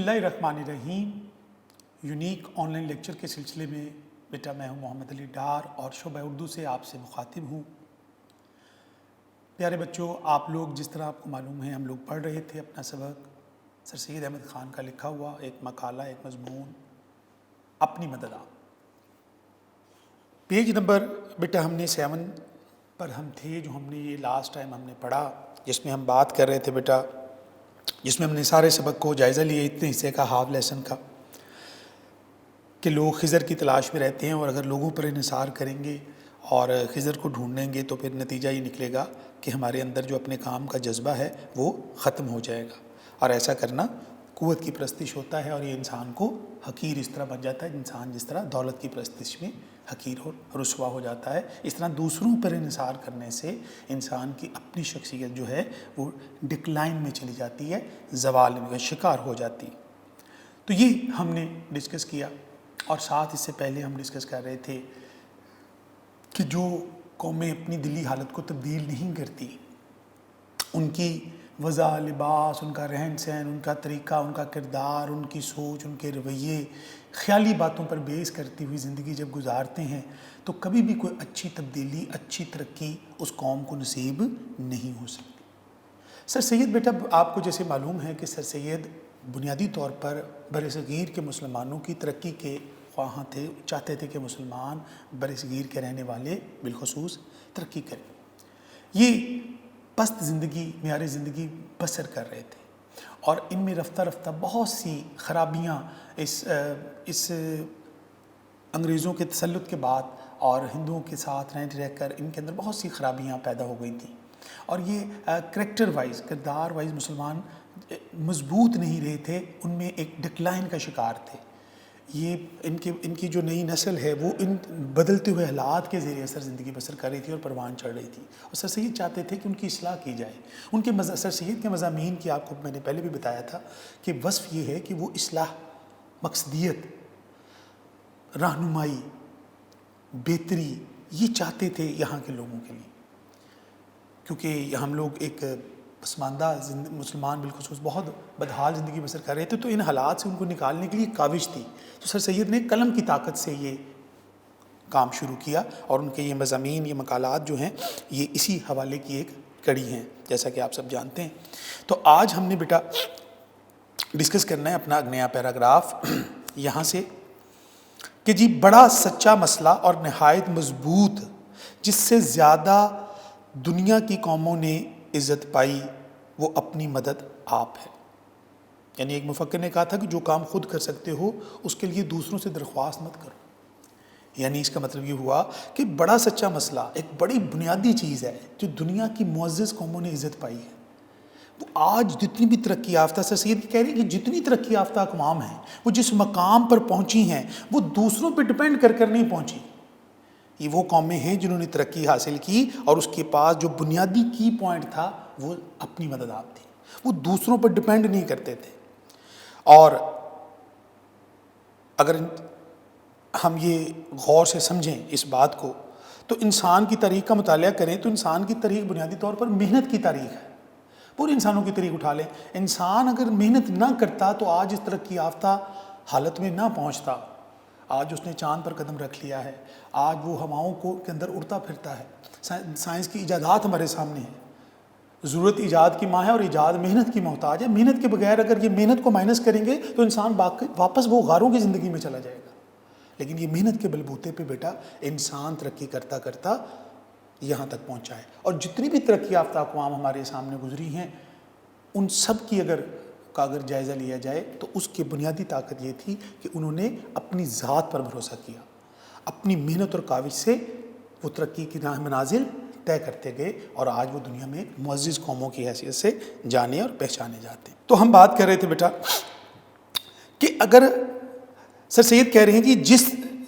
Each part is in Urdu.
اللہ الرحمن الرحیم یونیک آن لائن لیکچر کے سلسلے میں بیٹا میں ہوں محمد علی ڈار اور شعبہ اردو سے آپ سے مخاطب ہوں۔ پیارے بچوں، آپ لوگ جس طرح آپ کو معلوم ہے ہم لوگ پڑھ رہے تھے اپنا سبق سر سید احمد خان کا لکھا ہوا ایک مقالہ، ایک مضمون اپنی مدد آپ۔ پیج نمبر بیٹا ہم نے 7 پر ہم تھے، جو ہم نے یہ لاسٹ ٹائم ہم نے پڑھا، جس میں ہم بات کر رہے تھے بیٹا، جس میں ہم نے سارے سبق کو جائزہ لیا اتنے حصے کا، ہاف لیسن کا، کہ لوگ خضر کی تلاش میں رہتے ہیں اور اگر لوگوں پر انحصار کریں گے اور خضر کو ڈھونڈیں گے تو پھر نتیجہ یہ نکلے گا کہ ہمارے اندر جو اپنے کام کا جذبہ ہے وہ ختم ہو جائے گا، اور ایسا کرنا قوت کی پرستش ہوتا ہے، اور یہ انسان کو حقیر اس طرح بن جاتا ہے، انسان جس طرح دولت کی پرستش میں حقیر اور رسوا ہو جاتا ہے، اس طرح دوسروں پر انحصار کرنے سے انسان کی اپنی شخصیت جو ہے وہ ڈکلائن میں چلی جاتی ہے، زوال کا شکار ہو جاتی ہے۔ تو یہ ہم نے ڈسکس کیا، اور ساتھ اس سے پہلے ہم ڈسکس کر رہے تھے کہ جو قومیں اپنی دلی حالت کو تبدیل نہیں کرتی، ان کی وضع، لباس، ان کا رہن سہن، ان کا طریقہ، ان کا کردار، ان کی سوچ، ان کے رویے خیالی باتوں پر بیس کرتی ہوئی زندگی جب گزارتے ہیں تو کبھی بھی کوئی اچھی تبدیلی، اچھی ترقی اس قوم کو نصیب نہیں ہو سکتی۔ سر سید بیٹا آپ کو جیسے معلوم ہے کہ سر سید بنیادی طور پر برصغیر کے مسلمانوں کی ترقی کے خواہاں تھے، چاہتے تھے کہ مسلمان برصغیر کے رہنے والے بالخصوص ترقی کریں۔ یہ پست زندگی، معیار زندگی بسر کر رہے تھے، اور ان میں رفتہ رفتہ بہت سی خرابیاں اس انگریزوں کے تسلط کے بعد اور ہندوؤں کے ساتھ رہ کر ان کے اندر بہت سی خرابیاں پیدا ہو گئی تھیں، اور یہ کریکٹر وائز، کردار وائز مسلمان مضبوط نہیں رہے تھے، ان میں ایک ڈکلائن کا شکار تھے۔ یہ ان کی جو نئی نسل ہے وہ ان بدلتے ہوئے حالات کے ذریعے اثر زندگی بسر کر رہی تھی اور پروان چڑھ رہی تھی، اور سر سید چاہتے تھے کہ ان کی اصلاح کی جائے۔ ان کے سر سید کے مضامین کی آپ کو میں نے پہلے بھی بتایا تھا کہ وصف یہ ہے کہ وہ اصلاح، مقصدیت، رہنمائی، بہتری یہ چاہتے تھے یہاں کے لوگوں کے لیے، کیونکہ ہم لوگ ایک پسماندہ مسلمان بالخصوص بہت بدحال زندگی بسر کر رہے تھے، تو ان حالات سے ان کو نکالنے کے لیے کاوش تھی۔ تو سر سید نے قلم کی طاقت سے یہ کام شروع کیا، اور ان کے یہ مضامین، یہ مقالات جو ہیں یہ اسی حوالے کی ایک کڑی ہیں، جیسا کہ آپ سب جانتے ہیں۔ تو آج ہم نے بیٹا ڈسکس کرنا ہے اپنا نیا پیراگراف یہاں سے، کہ جی بڑا سچا مسئلہ اور نہایت مضبوط، جس سے زیادہ دنیا کی قوموں نے عزت پائی، وہ اپنی مدد آپ ہے۔ یعنی ایک مفکر نے کہا تھا کہ جو کام خود کر سکتے ہو اس کے لیے دوسروں سے درخواست مت کرو۔ یعنی اس کا مطلب یہ ہوا کہ بڑا سچا مسئلہ ایک بڑی بنیادی چیز ہے جو دنیا کی معزز قوموں نے عزت پائی ہے۔ وہ آج جتنی بھی ترقی یافتہ، سر سید کہہ رہے ہیں کہ جتنی ترقی یافتہ اقوام ہیں وہ جس مقام پر پہنچی ہیں وہ دوسروں پہ ڈپینڈ کر نہیں پہنچی۔ یہ وہ قومیں ہیں جنہوں نے ترقی حاصل کی اور اس کے پاس جو بنیادی کی پوائنٹ تھا وہ اپنی مدد آپ تھی، وہ دوسروں پر ڈپینڈ نہیں کرتے تھے۔ اور اگر ہم یہ غور سے سمجھیں اس بات کو تو انسان کی تاریخ کا مطالعہ کریں تو انسان کی تاریخ بنیادی طور پر محنت کی تاریخ ہے۔ پورے انسانوں کی تاریخ اٹھا لیں، انسان اگر محنت نہ کرتا تو آج اس ترقی یافتہ حالت میں نہ پہنچتا۔ آج اس نے چاند پر قدم رکھ لیا ہے، آج وہ ہواؤں کے اندر اڑتا پھرتا ہے، سائنس کی ایجادات ہمارے سامنے ہیں۔ ضرورت ایجاد کی ماں ہے اور ایجاد محنت کی محتاج ہے۔ محنت کے بغیر اگر یہ محنت کو مائنس کریں گے تو انسان واپس وہ غاروں کی زندگی میں چلا جائے گا، لیکن یہ محنت کے بلبوتے پہ بیٹا انسان ترقی کرتا کرتا یہاں تک پہنچا ہے۔ اور جتنی بھی ترقی یافتہ اقوام ہمارے سامنے گزری ہیں ان سب کی اگر جائزہ لیا جائے تو اس کی بنیادی طاقت یہ تھی کہ انہوں نے اپنی ذات پر بھروسہ کیا، اپنی محنت اور کاوش سے وہ ترقی کی منازل طے کرتے گئے، اور آج وہ دنیا میں معزز قوموں کی حیثیت سے جانے اور پہچانے جاتے ہیں۔ تو ہم بات کر رہے تھے بیٹا کہ اگر سر سید کہہ رہے ہیں کہ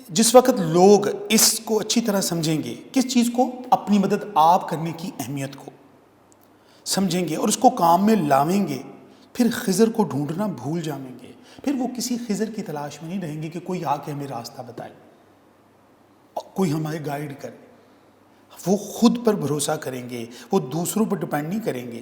جس وقت لوگ اس کو اچھی طرح سمجھیں گے، کس چیز کو؟ اپنی مدد آپ کرنے کی اہمیت کو سمجھیں گے اور اس کو کام میں لاویں گے، پھر خضر کو ڈھونڈنا بھول جائیں گے، پھر وہ کسی خضر کی تلاش میں نہیں رہیں گے کہ کوئی آ کے ہمیں راستہ بتائے، کوئی ہمارے گائیڈ کرے۔ وہ خود پر بھروسہ کریں گے، وہ دوسروں پر ڈپینڈ نہیں کریں گے،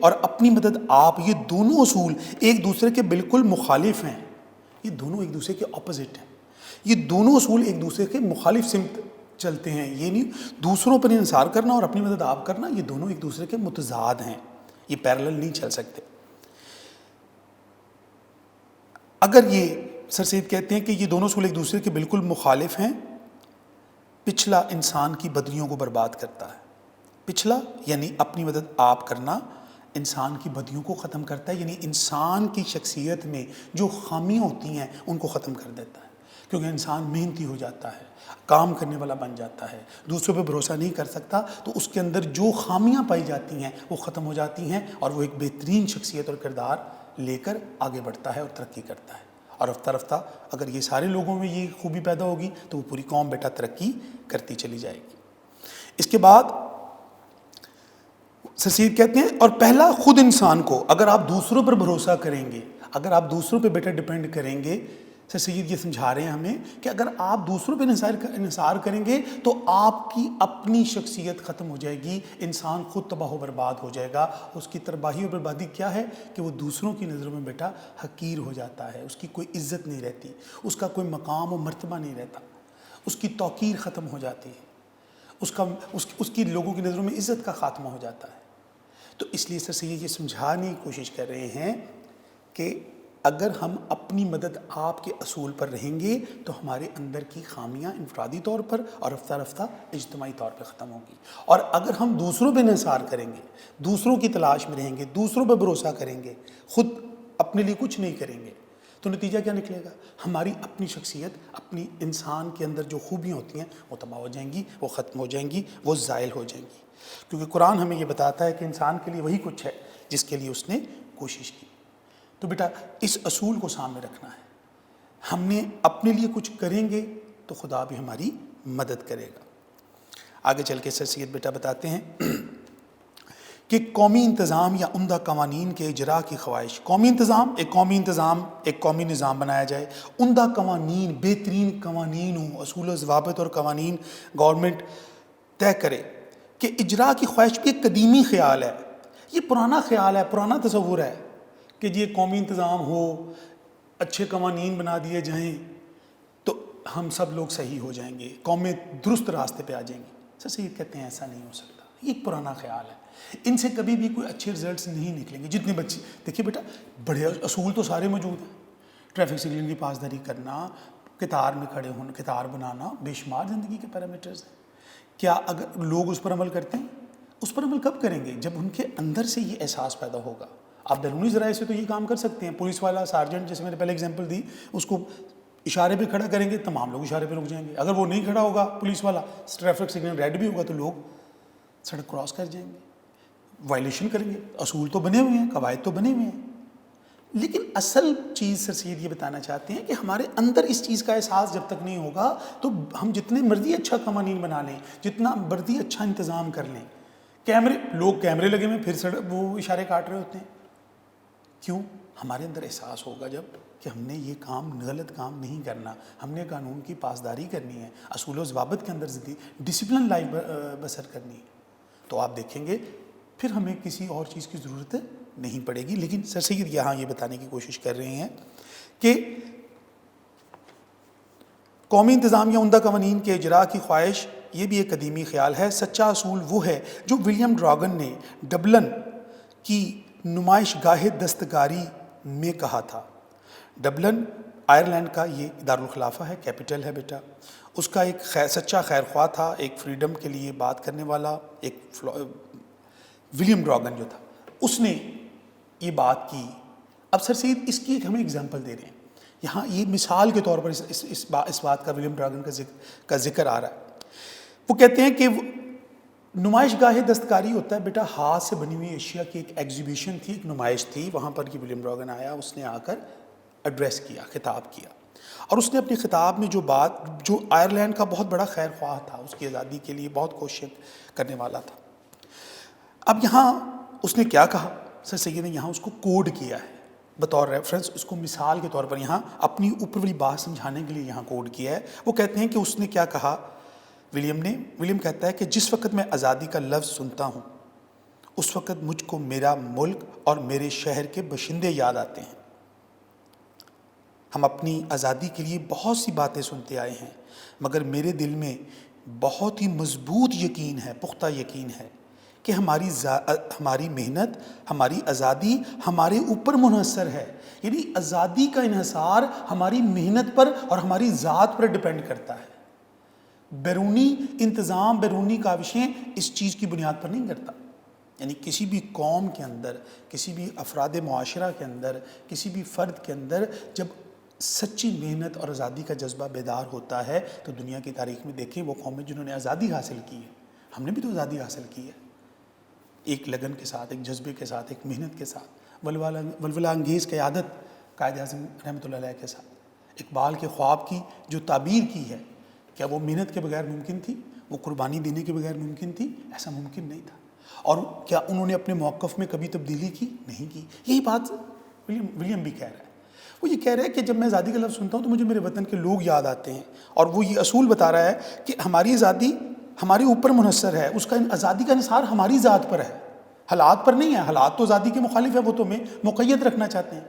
اور اپنی مدد آپ، یہ دونوں اصول ایک دوسرے کے بالکل مخالف ہیں. یہ دونوں ایک دوسرے کے اپوزٹ ہیں. یہ دونوں اصول ایک دوسرے کے مخالف سمت چلتے ہیں. یہ نہیں دوسروں پر انحصار کرنا اور اپنی مدد آپ کرنا، یہ دونوں ایک دوسرے کے متضاد ہیں. یہ پیرلل نہیں چل سکتے. اگر یہ سر سید کہتے ہیں کہ یہ دونوں اصول ایک دوسرے کے بالکل مخالف ہیں، پچھلا انسان کی بدیوں کو برباد کرتا ہے. پچھلا یعنی اپنی مدد آپ کرنا انسان کی بدیوں کو ختم کرتا ہے، یعنی انسان کی شخصیت میں جو خامیاں ہوتی ہیں ان کو ختم کر دیتا ہے. کیونکہ انسان محنتی ہو جاتا ہے، کام کرنے والا بن جاتا ہے، دوسروں پہ بھروسہ نہیں کر سکتا، تو اس کے اندر جو خامیاں پائی جاتی ہیں وہ ختم ہو جاتی ہیں اور وہ ایک بہترین شخصیت اور کردار لے کر آگے بڑھتا ہے اور ترقی کرتا ہے. اور رفتہ رفتہ اگر یہ سارے لوگوں میں یہ خوبی پیدا ہوگی تو وہ پوری قوم بیٹا ترقی کرتی چلی جائے گی. اس کے بعد سر سید کہتے ہیں اور پہلا خود انسان کو، اگر آپ دوسروں پر بھروسہ کریں گے، اگر آپ دوسروں پہ بیٹا ڈپینڈ کریں گے، سر سید یہ سمجھا رہے ہیں ہمیں کہ اگر آپ دوسروں پہ انحصار کریں گے تو آپ کی اپنی شخصیت ختم ہو جائے گی، انسان خود تباہ و برباد ہو جائے گا. اس کی تباہی و بربادی کیا ہے کہ وہ دوسروں کی نظروں میں بیٹا حقیر ہو جاتا ہے، اس کی کوئی عزت نہیں رہتی، اس کا کوئی مقام و مرتبہ نہیں رہتا، اس کی توقیر ختم ہو جاتی ہے، اس کی لوگوں کی نظروں میں عزت کا خاتمہ ہو جاتا ہے. تو اس لیے سر سید یہ سمجھانے کی کوشش کر رہے ہیں کہ اگر ہم اپنی مدد آپ کے اصول پر رہیں گے تو ہمارے اندر کی خامیاں انفرادی طور پر اور رفتہ رفتہ اجتماعی طور پہ ختم ہوگی. اور اگر ہم دوسروں پہ انحصار کریں گے، دوسروں کی تلاش میں رہیں گے، دوسروں پہ بھروسہ کریں گے، خود اپنے لیے کچھ نہیں کریں گے، تو نتیجہ کیا نکلے گا؟ ہماری اپنی شخصیت، اپنی انسان کے اندر جو خوبیاں ہوتی ہیں وہ تباہ ہو جائیں گی، وہ ختم ہو جائیں گی، وہ زائل ہو جائیں گی. کیونکہ قرآن ہمیں یہ بتاتا ہے کہ انسان کے لیے وہی کچھ ہے جس کے لیے اس نے کوشش کی. تو بیٹا اس اصول کو سامنے رکھنا ہے. ہم نے اپنے لیے کچھ کریں گے تو خدا بھی ہماری مدد کرے گا. آگے چل کے سر سید بیٹا بتاتے ہیں کہ قومی انتظام یا عمدہ قوانین کے اجرا کی خواہش. قومی انتظام، ایک قومی نظام بنایا جائے. عمدہ قوانین، بہترین قوانین ہوں، اصول و ضوابط اور قوانین گورنمنٹ طے کرے. کہ اجرا کی خواہش بھی ایک قدیمی خیال ہے، یہ پرانا خیال ہے، پرانا تصور ہے کہ یہ قومی انتظام ہو، اچھے قوانین بنا دیے جائیں تو ہم سب لوگ صحیح ہو جائیں گے، قومیں درست راستے پہ آ جائیں گی. سر سید کہتے ہیں ایسا نہیں ہو سکتا، یہ ایک پرانا خیال ہے. ان سے کبھی بھی کوئی اچھے رزلٹس نہیں نکلیں گے. جتنے بچے دیکھیے بیٹا، بڑے اصول تو سارے موجود ہیں. ٹریفک سگنل کی پاسداری کرنا، قطار میں کھڑے ہونا، قطار بنانا، بے شمار زندگی کے پیرامیٹرز ہیں. کیا اگر لوگ اس پر عمل کرتے ہیں؟ اس پر عمل کب کریں گے؟ جب ان کے اندر سے یہ احساس پیدا ہوگا. آپ بیرونی ذرائع سے تو یہ کام کر سکتے ہیں. پولیس والا سارجنٹ، جیسے میں نے پہلے اگزامپل دی، اس کو اشارے پہ کھڑا کریں گے، تمام لوگ اشارے پہ رک جائیں گے. اگر وہ نہیں کھڑا ہوگا پولیس والا، ٹریفک سگنل ریڈ بھی ہوگا تو لوگ سڑک کراس کر جائیں گے، وائلیشن کریں گے. اصول تو بنے ہوئے ہیں، قواعد تو بنے ہوئے ہیں. لیکن اصل چیز سر سید یہ بتانا چاہتے ہیں کہ ہمارے اندر اس چیز کا احساس جب تک نہیں ہوگا تو ہم جتنے مرضی اچھا قوانین بنا لیں، جتنا مرضی اچھا انتظام کر لیں، لوگ کیمرے لگے ہوئے پھر وہ اشارے کاٹ رہے ہوتے ہیں. کیوں؟ ہمارے اندر احساس ہوگا جب کہ ہم نے یہ کام، غلط کام نہیں کرنا، ہم نے قانون کی پاسداری کرنی ہے، اصول و ضوابط کے اندر ڈسپلن لائف بسر کرنی ہے، تو آپ دیکھیں گے پھر ہمیں کسی اور چیز کی ضرورت نہیں پڑے گی. لیکن سر سید یہاں یہ بتانے کی کوشش کر رہے ہیں کہ قومی انتظام یا عمدہ قوانین کے اجرا کی خواہش یہ بھی ایک قدیمی خیال ہے. سچا اصول وہ ہے جو ولیم ڈراگن نے ڈبلن کی نمائش گاہ دستکاری میں کہا تھا. ڈبلن آئرلینڈ کا یہ دارالخلافہ ہے، کیپٹل ہے بیٹا. اس کا ایک سچا خیر خواہ تھا، ایک فریڈم کے لیے بات کرنے والا، ایک ولیم ڈراگن جو تھا، اس نے یہ بات کی. اب سر سید اس کی ایک ہمیں اگزامپل دے رہے ہیں یہاں. یہ مثال کے طور پر اس بات کا ولیم ڈراگن کا ذکر آ رہا ہے. وہ کہتے ہیں کہ نمائش گاہ دستکاری ہوتا ہے بیٹا ہاتھ سے بنی ہوئی اشیاء کی ایک ایگزیبیشن تھی، ایک نمائش تھی. وہاں پر کہ ولیم ڈراگن آیا، اس نے آ کر ایڈریس کیا، خطاب کیا، اور اس نے اپنی خطاب میں جو آئرلینڈ کا بہت بڑا خیر خواہ تھا، اس کی آزادی کے لیے بہت کوشش کرنے والا تھا. اب یہاں اس نے کیا کہا؟ سر سید نے یہاں اس کو کوڈ کیا ہے بطور ریفرنس، اس کو مثال کے طور پر یہاں اپنی اوپر والی بات سمجھانے کے لیے یہاں کوڈ کیا ہے. وہ کہتے ہیں کہ اس نے کیا کہا ولیم کہتا ہے کہ جس وقت میں آزادی کا لفظ سنتا ہوں اس وقت مجھ کو میرا ملک اور میرے شہر کے باشندے یاد آتے ہیں۔ ہم اپنی آزادی کے لیے بہت سی باتیں سنتے آئے ہیں، مگر میرے دل میں بہت ہی مضبوط یقین ہے، پختہ یقین ہے کہ ہماری محنت، ہماری آزادی ہمارے اوپر منحصر ہے۔ یعنی آزادی کا انحصار ہماری محنت پر اور ہماری ذات پر ڈیپینڈ کرتا ہے۔ بیرونی انتظام، بیرونی کاوشیں اس چیز کی بنیاد پر نہیں کرتا۔ یعنی کسی بھی قوم کے اندر، کسی بھی افراد معاشرہ کے اندر، کسی بھی فرد کے اندر جب سچی محنت اور آزادی کا جذبہ بیدار ہوتا ہے تو دنیا کی تاریخ میں دیکھیں وہ قومیں جنہوں نے آزادی حاصل کی ہے، ہم نے بھی تو آزادی حاصل کی ہے، ایک لگن کے ساتھ، ایک جذبے کے ساتھ، ایک محنت کے ساتھ، ولولہ انگیز قیادت قائد اعظم رحمۃ اللہ علیہ کے ساتھ، اقبال کے خواب کی جو تعبیر کی ہے، کیا وہ محنت کے بغیر ممکن تھی؟ وہ قربانی دینے کے بغیر ممکن تھی؟ ایسا ممکن نہیں تھا۔ اور کیا انہوں نے اپنے موقف میں کبھی تبدیلی کی؟ نہیں کی۔ یہی بات ولیم بھی کہہ رہا ہے۔ وہ یہ کہہ رہا ہے کہ جب میں آزادی کا لفظ سنتا ہوں تو مجھے میرے وطن کے لوگ یاد آتے ہیں، اور وہ یہ اصول بتا رہا ہے کہ ہماری آزادی ہمارے اوپر منحصر ہے، اس کا آزادی کا انحصار ہماری ذات پر ہے، حالات پر نہیں ہے۔ حالات تو آزادی کے مخالف ہے، وہ تو ہمیں مقید رکھنا چاہتے ہیں،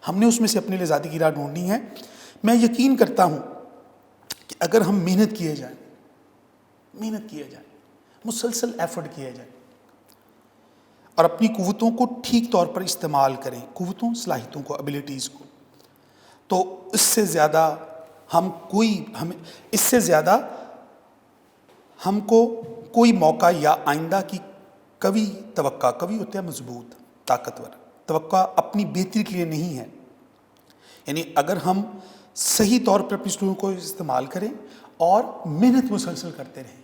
ہم نے اس میں سے اپنے لیے آزادی کی راہ ڈھونڈنی ہے۔ میں یقین کرتا ہوں کہ اگر ہم محنت کیے جائیں، مسلسل ایفرٹ کیا جائے اور اپنی قوتوں کو ٹھیک طور پر استعمال کریں، قوتوں، صلاحیتوں کو، ابیلٹیز کو، تو اس سے زیادہ ہم کو کوئی موقع یا آئندہ کی قوی ہوتا ہے مضبوط، طاقتور توقع اپنی بہتری کے لیے نہیں ہے۔ یعنی اگر ہم صحیح طور پر اپنی صلاحیتوں کو استعمال کریں اور محنت مسلسل کرتے رہیں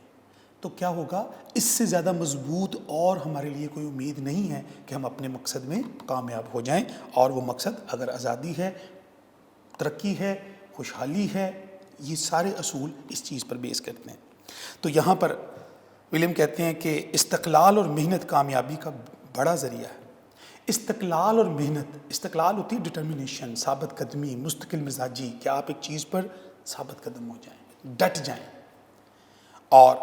تو کیا ہوگا؟ اس سے زیادہ مضبوط اور ہمارے لیے کوئی امید نہیں ہے کہ ہم اپنے مقصد میں کامیاب ہو جائیں، اور وہ مقصد اگر آزادی ہے، ترقی ہے، خوشحالی ہے، یہ سارے اصول اس چیز پر بیس کرتے ہیں۔ تو یہاں پر ولیم کہتے ہیں کہ استقلال اور محنت کامیابی کا بڑا ذریعہ ہے۔ استقلال اور محنت، استقلال ہوتی ہے ڈٹرمنیشن، ثابت قدمی، مستقل مزاجی، کہ آپ ایک چیز پر ثابت قدم ہو جائیں، ڈٹ جائیں، اور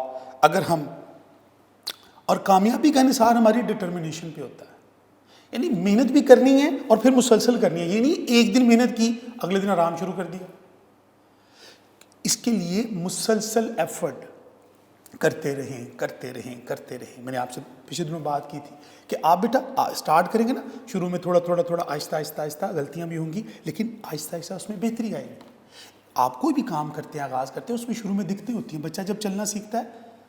کامیابی کا انحصار ہماری ڈٹرمنیشن پہ ہوتا ہے۔ یعنی محنت بھی کرنی ہے اور پھر مسلسل کرنی ہے، یہ نہیں ایک دن محنت کی اگلے دن آرام شروع کر دیا۔ اس کے لیے مسلسل ایفرٹ کرتے رہیں۔ میں نے آپ سے پچھلے دنوں بات کی تھی کہ آپ بیٹا سٹارٹ کریں گے نا، شروع میں تھوڑا آہستہ غلطیاں بھی ہوں گی، لیکن آہستہ اس میں بہتری آئے گی۔ آپ کوئی بھی کام کرتے ہیں، آغاز کرتے ہیں، اس میں شروع میں دقتیں ہوتی ہیں۔ بچہ جب چلنا سیکھتا ہے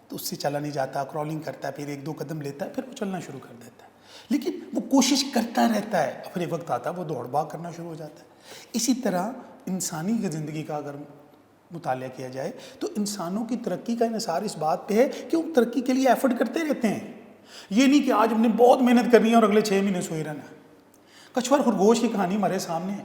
تو اس سے چلا نہیں جاتا، کرالنگ کرتا ہے، پھر ایک دو قدم لیتا ہے، پھر وہ چلنا شروع کر دیتا ہے، لیکن وہ کوشش کرتا رہتا ہے، پھر ایک وقت آتا ہے وہ دوڑ بھاگ کرنا شروع ہو جاتا ہے۔ اسی طرح انسانی زندگی کا اگر مطالعہ کیا جائے تو انسانوں کی ترقی کا انحصار اس بات پہ ہے کہ وہ ترقی کے لیے ایفرٹ کرتے رہتے ہیں۔ یہ نہیں کہ آج ہم نے بہت محنت کرنی ہے اور اگلے 6 مہینے سوئے رہنا ہے۔ کچھوا اور خرگوش کی کہانی ہمارے سامنے ہے۔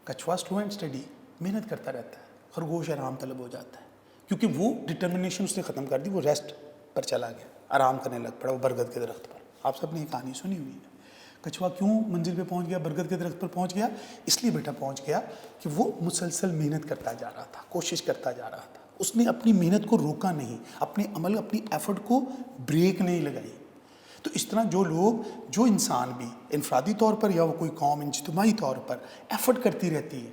کچھوا سلو اینڈ اسٹڈی محنت کرتا رہتا ہے، خرگوش آرام طلب ہو جاتا ہے، کیونکہ وہ ڈٹرمنیشن اس نے ختم کر دی، وہ ریسٹ پر چلا گیا، آرام کرنے لگ پڑا وہ برگد کے درخت پر۔ آپ سب نے یہ کہانی سنی ہوئی ہے۔ کچھوا کیوں منزل پہ پہنچ گیا، برگد کے درخت پر پہنچ گیا؟ اس لیے بیٹا پہنچ گیا کہ وہ مسلسل محنت کرتا جا رہا تھا، کوشش کرتا جا رہا تھا، اس نے اپنی محنت کو روکا نہیں، اپنے عمل، اپنی ایفرٹ کو بریک نہیں لگائی۔ تو اس طرح جو انسان بھی انفرادی طور پر یا وہ کوئی قوم اجتماعی طور پر ایفرٹ کرتی رہتی ہے،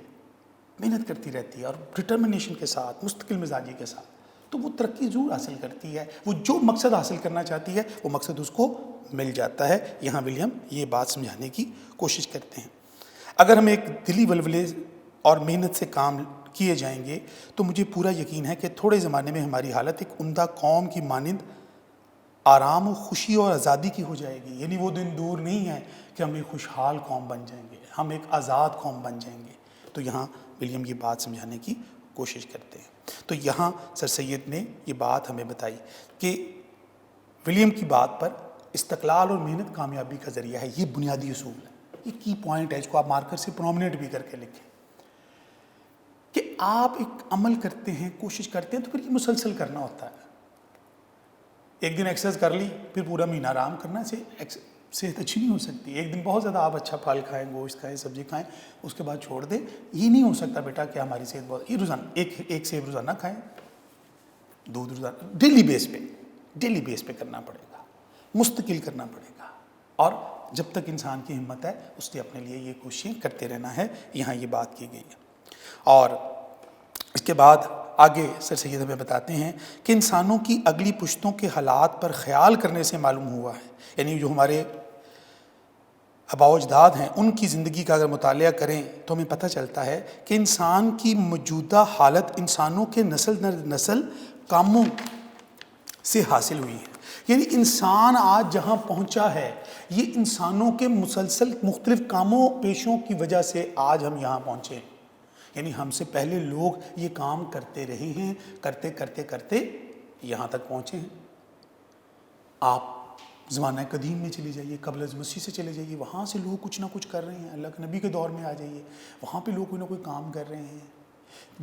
محنت کرتی رہتی ہے اور ڈٹرمنیشن کے ساتھ، مستقل مزاجی کے ساتھ، تو وہ ترقی ضرور حاصل کرتی ہے۔ وہ جو مقصد حاصل کرنا چاہتی ہے وہ مقصد اس کو مل جاتا ہے۔ یہاں ولیم یہ بات سمجھانے کی کوشش کرتے ہیں۔ اگر ہم ایک دلی ولولے اور محنت سے کام کیے جائیں گے تو مجھے پورا یقین ہے کہ تھوڑے زمانے میں ہماری حالت ایک عمدہ قوم کی مانند آرام و خوشی اور آزادی کی ہو جائے گی۔ یعنی وہ دن دور نہیں ہے کہ ہم ایک خوشحال قوم بن جائیں گے، ہم ایک آزاد قوم بن جائیں گے۔ تو یہاں ولیم یہ بات سمجھانے کی کوشش کرتے ہیں۔ تو یہاں سر سید نے یہ بات ہمیں بتائی کہ ولیم کی بات پر استقلال اور محنت کامیابی کا ذریعہ ہے، یہ بنیادی اصول ہے، یہ کی پوائنٹ ہے، اس کو آپ مارکر سے پرومیننٹ بھی کر کے لکھیں کہ آپ ایک عمل کرتے ہیں، کوشش کرتے ہیں، تو پھر یہ مسلسل کرنا ہوتا ہے۔ ایک دن ایکسرسائز کر لی پھر پورا مہینہ آرام کرنا سے صحت اچھی نہیں ہو سکتی۔ ایک دن بہت زیادہ آپ اچھا پھل کھائیں، گوشت کھائیں، سبزی کھائیں، اس کے بعد چھوڑ دیں، یہ نہیں ہو سکتا بیٹا کہ ہماری صحت بہت، یہ روزانہ ایک سیب روزانہ کھائیں، دودھ روزانہ ڈیلی بیس پہ کرنا پڑے گا، مستقل کرنا پڑے گا، اور جب تک انسان کی ہمت ہے اس نے اپنے لیے یہ کوششیں کرتے رہنا ہے. یہاں یہ بات کی گئی ہے. اور اس کے بعد آگے سر سید ہمیں بتاتے ہیں کہ انسانوں کی اگلی پشتوں کے حالات پر خیال کرنے سے معلوم ہوا ہے، یعنی جو ہمارے آباء و اجداد ہیں ان کی زندگی کا اگر مطالعہ کریں تو ہمیں پتہ چلتا ہے کہ انسان کی موجودہ حالت انسانوں کے نسل در نسل کاموں سے حاصل ہوئی ہے. یعنی انسان آج جہاں پہنچا ہے یہ انسانوں کے مسلسل مختلف کاموں پیشوں کی وجہ سے آج ہم یہاں پہنچے ہیں. یعنی ہم سے پہلے لوگ یہ کام کرتے رہے ہیں، کرتے کرتے کرتے یہاں تک پہنچے ہیں. آپ زمانہ قدیم میں چلے جائیے، قبل از مسیح سے چلے جائیے، وہاں سے لوگ کچھ نہ کچھ کر رہے ہیں. اللہ کے نبی کے دور میں آ جائیے، وہاں پہ لوگ کوئی نہ کوئی کام کر رہے ہیں.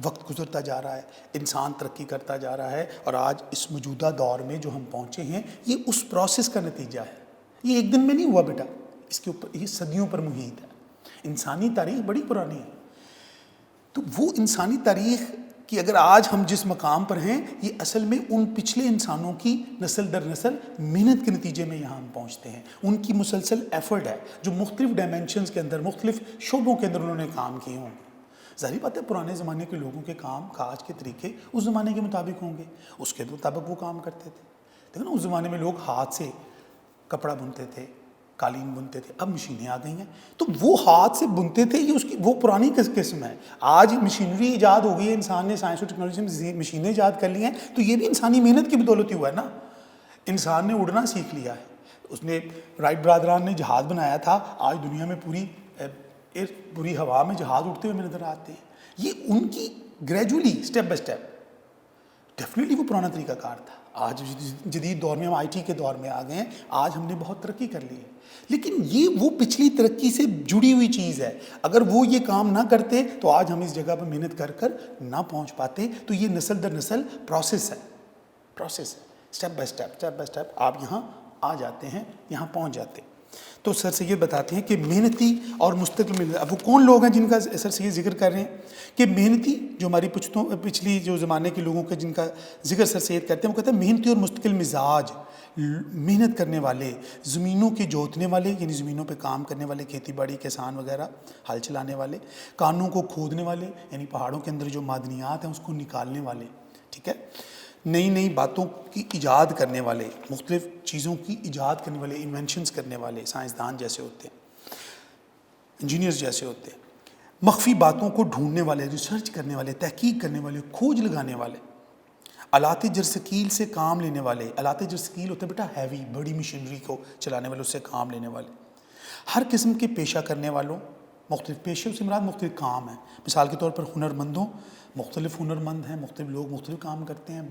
وقت گزرتا جا رہا ہے، انسان ترقی کرتا جا رہا ہے، اور آج اس موجودہ دور میں جو ہم پہنچے ہیں یہ اس پروسیس کا نتیجہ ہے. یہ ایک دن میں نہیں ہوا بیٹا، اس کے اوپر یہ صدیوں پر محیط ہے. انسانی تاریخ بڑی پرانی ہے. تو وہ انسانی تاریخ کہ اگر آج ہم جس مقام پر ہیں یہ اصل میں ان پچھلے انسانوں کی نسل در نسل محنت کے نتیجے میں یہاں ہم پہنچتے ہیں. ان کی مسلسل ایفرٹ ہے جو مختلف ڈائمینشنز کے اندر، مختلف شعبوں کے اندر انہوں نے کام کیے ہوں. ظاہری بات ہے پرانے زمانے کے لوگوں کے کام کاج کے طریقے اس زمانے کے مطابق ہوں گے، اس کے مطابق وہ کام کرتے تھے. دیکھو نا، اس زمانے میں لوگ ہاتھ سے کپڑا بنتے تھے، قالین بنتے تھے. اب مشینیں آ گئی ہیں تو وہ ہاتھ سے بنتے تھے، یہ اس کی وہ پرانی قسم ہے. آج مشینری ایجاد ہو گئی ہے، انسان نے سائنس اور ٹیکنالوجی سے مشینیں ایجاد کر لی ہیں، تو یہ بھی انسانی محنت کی بدولت ہی ہوا ہے نا. انسان نے اڑنا سیکھ لیا ہے، اس نے رائٹ برادران نے جہاز بنایا تھا. آج دنیا میں پوری ہوا میں جہاز اڑتے ہوئے نظر آتے ہیں. یہ ان کی gradually step by step, definitely وہ پرانا طریقہ کار تھا. آج جدید دور میں ہم آئی ٹی کے دور میں آ گئے ہیں، آج ہم نے بہت ترقی کر لی ہے، لیکن یہ وہ پچھلی ترقی سے جڑی ہوئی چیز ہے. اگر وہ یہ کام نہ کرتے تو آج ہم اس جگہ پر محنت کر کر نہ پہنچ پاتے. تو یہ نسل در نسل پروسیس ہے، اسٹیپ بائی اسٹیپ آپ یہاں آ جاتے ہیں، یہاں پہنچ جاتے. تو سر سید بتاتے ہیں کہ محنتی اور مستقل محنت. اب وہ کون لوگ ہیں جن کا سر سید ذکر کر رہے ہیں کہ محنتی، جو ہماری پچھلی جو زمانے کے لوگوں کا جن کا ذکر سر سید کرتے ہیں، وہ کہتے ہیں محنتی اور مستقل مزاج، محنت کرنے والے، زمینوں کے جوتنے والے، یعنی زمینوں پہ کام کرنے والے، کھیتی باڑی کسان وغیرہ، ہل چلانے والے، کانوں کو کھودنے والے، یعنی پہاڑوں کے اندر جو معدنیات ہیں اس کو نکالنے والے، ٹھیک ہے، نئی باتوں کی ایجاد کرنے والے، مختلف چیزوں کی ایجاد کرنے والے، انوینشنز کرنے والے، سائنسدان جیسے ہوتے ہیں، انجینئرز جیسے ہوتے ہیں، مخفی باتوں کو ڈھونڈنے والے، ریسرچ کرنے والے، تحقیق کرنے والے، کھوج لگانے والے، آلات جرثقیل سے کام لینے والے. آلات جرثقیل ہوتے ہیں بیٹا ہیوی، بڑی مشینری کو چلانے والے، اس سے کام لینے والے، ہر قسم کے پیشہ کرنے والوں. مختلف پیشے سے مراد مختلف کام ہیں. مثال کے طور پر ہنرمندوں، مختلف ہنرمند ہیں، مختلف لوگ مختلف کام کرتے ہیں.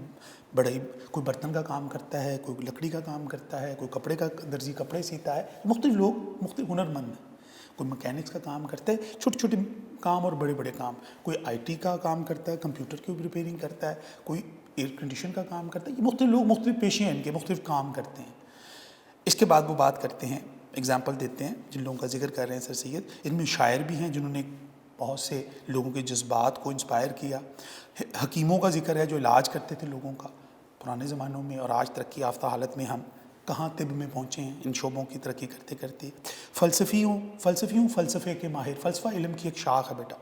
کوئی برتن کا کام کرتا ہے، کوئی لکڑی کا کام کرتا ہے، کوئی کپڑے کا درزی کپڑے سیتا ہے. مختلف لوگ مختلف ہنرمند ہیں. کوئی مکینکس کا کام کرتا ہے، چھوٹے چھوٹے کام اور بڑے بڑے کام. کوئی آئی ٹی کا کام کرتا ہے، کمپیوٹر کی ریپیئرنگ کرتا ہے، کوئی ایئر کنڈیشن کا کام کرتا ہے. یہ مختلف لوگ مختلف پیشے ہیں، ان کے مختلف کام کرتے ہیں. اس کے بعد وہ بات کرتے ہیں، اگزامپل دیتے ہیں جن لوگوں کا ذکر کر رہے ہیں سر سید. ان میں شاعر بھی ہیں جنہوں نے بہت سے لوگوں کے جذبات کو انسپائر کیا. حکیموں کا ذکر ہے جو علاج کرتے تھے لوگوں کا پرانے زمانوں میں، اور آج ترقی یافتہ حالت میں ہم کہاں طب میں پہنچے ہیں ان شعبوں کی ترقی کرتے کرتے. فلسفے کے ماہر، فلسفہ علم کی ایک شاخ ہے بیٹا.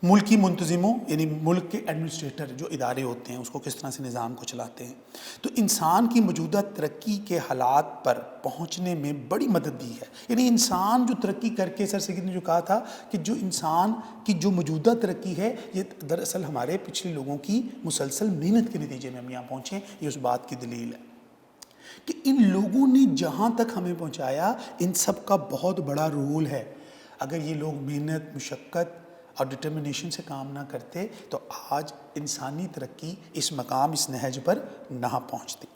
ملکی منتظموں، یعنی ملک کے ایڈمنسٹریٹر جو ادارے ہوتے ہیں اس کو کس طرح سے نظام کو چلاتے ہیں. تو انسان کی موجودہ ترقی کے حالات پر پہنچنے میں بڑی مدد دی ہے. یعنی انسان جو ترقی کر کے، سر سید نے جو کہا تھا کہ جو انسان کی جو موجودہ ترقی ہے یہ دراصل ہمارے پچھلے لوگوں کی مسلسل محنت کے نتیجے میں ہم یہاں پہنچے ہیں. یہ اس بات کی دلیل ہے کہ ان لوگوں نے جہاں تک ہمیں پہنچایا ان سب کا بہت بڑا رول ہے. اگر یہ لوگ محنت، مشقت اور ڈٹرمنیشن سے کام نہ کرتے تو آج انسانی ترقی اس مقام، اس نہج پر نہ پہنچتی.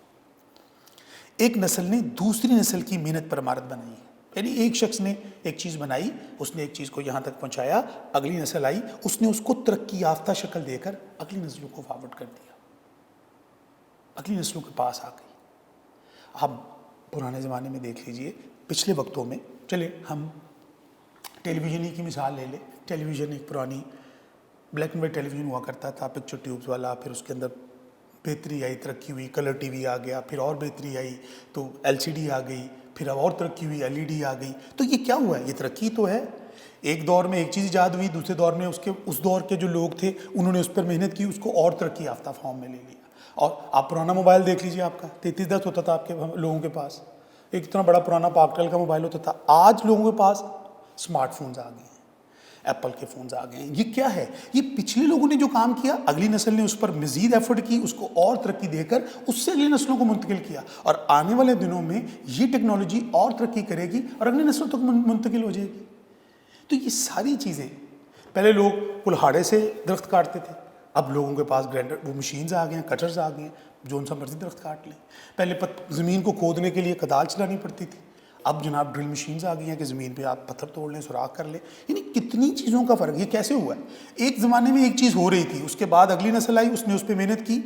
ایک نسل نے دوسری نسل کی محنت پر عمارت بنائی ہے. یعنی ایک شخص نے ایک چیز بنائی، اس نے ایک چیز کو یہاں تک پہنچایا، اگلی نسل آئی، اس نے اس کو ترقی یافتہ شکل دے کر اگلی نسلوں کو فارورڈ کر دیا، اگلی نسلوں کے پاس آ گئی. آپ پرانے زمانے میں دیکھ لیجئے، پچھلے وقتوں میں، چلے ہم ٹیلی ویژن ہی کی مثال لے لیں. ٹیلی ویژن ایک پرانی black and white television ہوا کرتا تھا، پکچر ٹیوبز والا، پھر اس کے اندر بہتری آئی، ترقی ہوئی، کلر ٹی وی آ گیا، پھر اور بہتری آئی تو LCD آ گئی، پھر اب اور ترقی ہوئی LED آ گئی. تو یہ کیا ہوا ہے؟ یہ ترقی تو ہے. ایک دور میں ایک چیز ایجاد ہوئی، دوسرے دور میں اس دور کے جو لوگ تھے انہوں نے اس پر محنت کی، اس کو اور ترقی یافتہ فارم میں لے لیا. اور آپ پرانا موبائل دیکھ لیجیے، آپ کا 3310 ہوتا تھا آپ کے لوگوں کے پاس، ایک اتنا بڑا پرانا پاکٹل کا موبائل ہوتا تھا. آج لوگوں کے پاس اسمارٹ فونز آ گئے ہیں، ایپل کے فونز آ گئے ہیں. یہ کیا ہے؟ یہ پچھلے لوگوں نے جو کام کیا، اگلی نسل نے اس پر مزید ایفرٹ کی، اس کو اور ترقی دے کر اس سے اگلی نسلوں کو منتقل کیا. اور آنے والے دنوں میں یہ ٹیکنالوجی اور ترقی کرے گی اور اگلی نسلوں تک منتقل ہو جائے گی. تو یہ ساری چیزیں، پہلے لوگ کلہاڑے سے درخت کاٹتے تھے، اب لوگوں کے پاس گرینڈر، وہ مشینز آ گئے ہیں، کٹرز آ گئے ہیں، جو ان سا مرضی درخت کاٹ لیں. پہلے زمین کو کھودنے کے لیے کدال چلانی پڑتی تھی، اب جناب ڈرل مشینز آ گئی ہیں کہ زمین پہ آپ پتھر توڑ لیں، سوراخ کر لیں. یعنی کتنی چیزوں کا فرق. یہ کیسے ہوا ہے؟ ایک زمانے میں ایک چیز ہو رہی تھی، اس کے بعد اگلی نسل آئی، اس نے اس پہ محنت کی.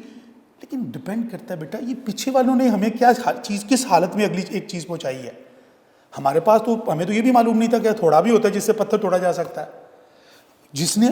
لیکن ڈپینڈ کرتا ہے بیٹا یہ پیچھے والوں نے ہمیں کیا چیز، کس حالت میں اگلی ایک چیز پہنچائی ہے. ہمارے پاس تو ہمیں تو یہ بھی معلوم نہیں تھا کہ ہتھوڑا بھی ہوتا ہے جس سے پتھر توڑا جا سکتا ہے. جس نے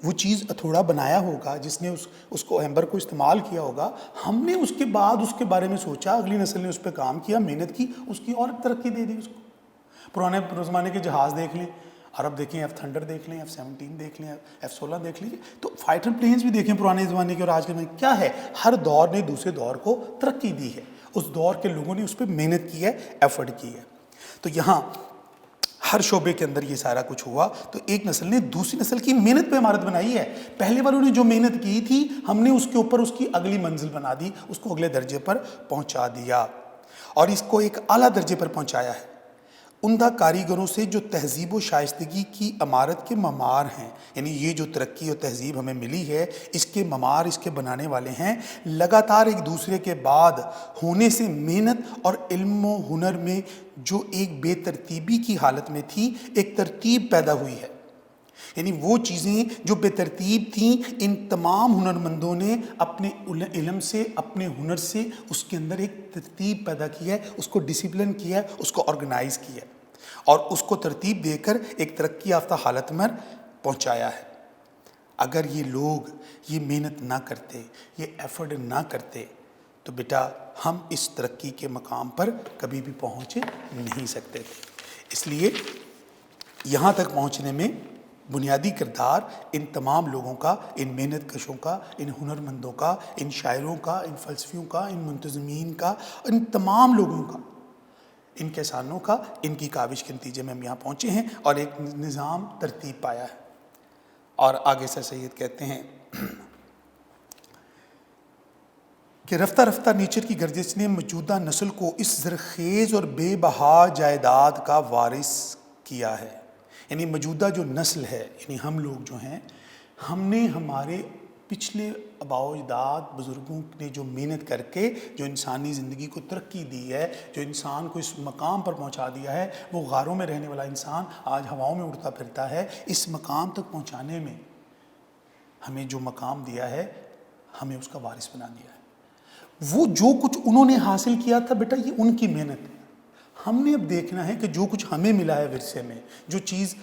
وہ چیز ہتھوڑا بنایا ہوگا، جس نے اس کو ہیمر کو استعمال کیا ہوگا، ہم نے اس کے بعد اس کے بارے میں سوچا، اگلی نسل نے اس پہ کام کیا، محنت کی، اس کی اور ترقی دے دی اس کو. پرانے زمانے کے جہاز دیکھ لیں، عرب دیکھیں، F-Thunder دیکھ لیں، F-17 دیکھ لیں، F-16 دیکھ لیجیے. تو فائٹر پلینز بھی دیکھیں پرانے زمانے کے اور آج کے زمانے. کیا ہے؟ ہر دور نے دوسرے دور کو ترقی دی ہے، اس دور کے لوگوں نے اس پہ محنت کی ہے، ایفرٹ کی ہے. تو یہاں ہر شعبے کے اندر یہ سارا کچھ ہوا. تو ایک نسل نے دوسری نسل کی محنت پہ عمارت بنائی ہے. پہلے والوں نے جو محنت کی تھی، ہم نے اس کے اوپر اس کی اگلی منزل بنا دی، اس کو اگلے درجے پر پہنچا دیا اور اس کو ایک اعلیٰ درجے پر پہنچایا ہے. عمدہ کاریگروں سے جو تہذیب و شائستگی کی عمارت کے معمار ہیں، یعنی یہ جو ترقی اور تہذیب ہمیں ملی ہے، اس کے معمار، اس کے بنانے والے ہیں، لگاتار ایک دوسرے کے بعد ہونے سے محنت اور علم و ہنر میں جو ایک بے ترتیبی کی حالت میں تھی، ایک ترتیب پیدا ہوئی ہے. یعنی وہ چیزیں جو بے ترتیب تھیں، ان تمام ہنرمندوں نے اپنے علم سے، اپنے ہنر سے اس کے اندر ایک ترتیب پیدا کی ہے، اس کو ڈسپلن کیا ہے، اس کو آرگنائز کیا ہے اور اس کو ترتیب دے کر ایک ترقی یافتہ حالت میں پہنچایا ہے. اگر یہ لوگ یہ محنت نہ کرتے، یہ ایفرٹ نہ کرتے، تو بیٹا ہم اس ترقی کے مقام پر کبھی بھی پہنچ نہیں سکتے تھے. اس لیے یہاں تک پہنچنے میں بنیادی کردار ان تمام لوگوں کا، ان محنت کشوں کا، ان ہنرمندوں کا، ان شاعروں کا، ان فلسفیوں کا، ان منتظمین کا، ان تمام لوگوں کا، ان کسانوں کا، ان کی کاوش کے نتیجے میں ہم یہاں پہنچے ہیں اور ایک نظام ترتیب پایا ہے. اور آگے سر سید کہتے ہیں کہ رفتہ رفتہ نیچر کی گردش نے موجودہ نسل کو اس زرخیز اور بے بہا جائیداد کا وارث کیا ہے. یعنی موجودہ جو نسل ہے، یعنی ہم لوگ جو ہیں، ہم نے ہمارے پچھلے آباء و اجداد بزرگوں نے جو محنت کر کے جو انسانی زندگی کو ترقی دی ہے، جو انسان کو اس مقام پر پہنچا دیا ہے، وہ غاروں میں رہنے والا انسان آج ہواؤں میں اڑتا پھرتا ہے. اس مقام تک پہنچانے میں ہمیں جو مقام دیا ہے، ہمیں اس کا وارث بنا دیا ہے. وہ جو کچھ انہوں نے حاصل کیا تھا بیٹا، یہ ان کی محنت ہے. ہم نے اب دیکھنا ہے کہ جو کچھ ہمیں ملا ہے ورثے میں، جو چیز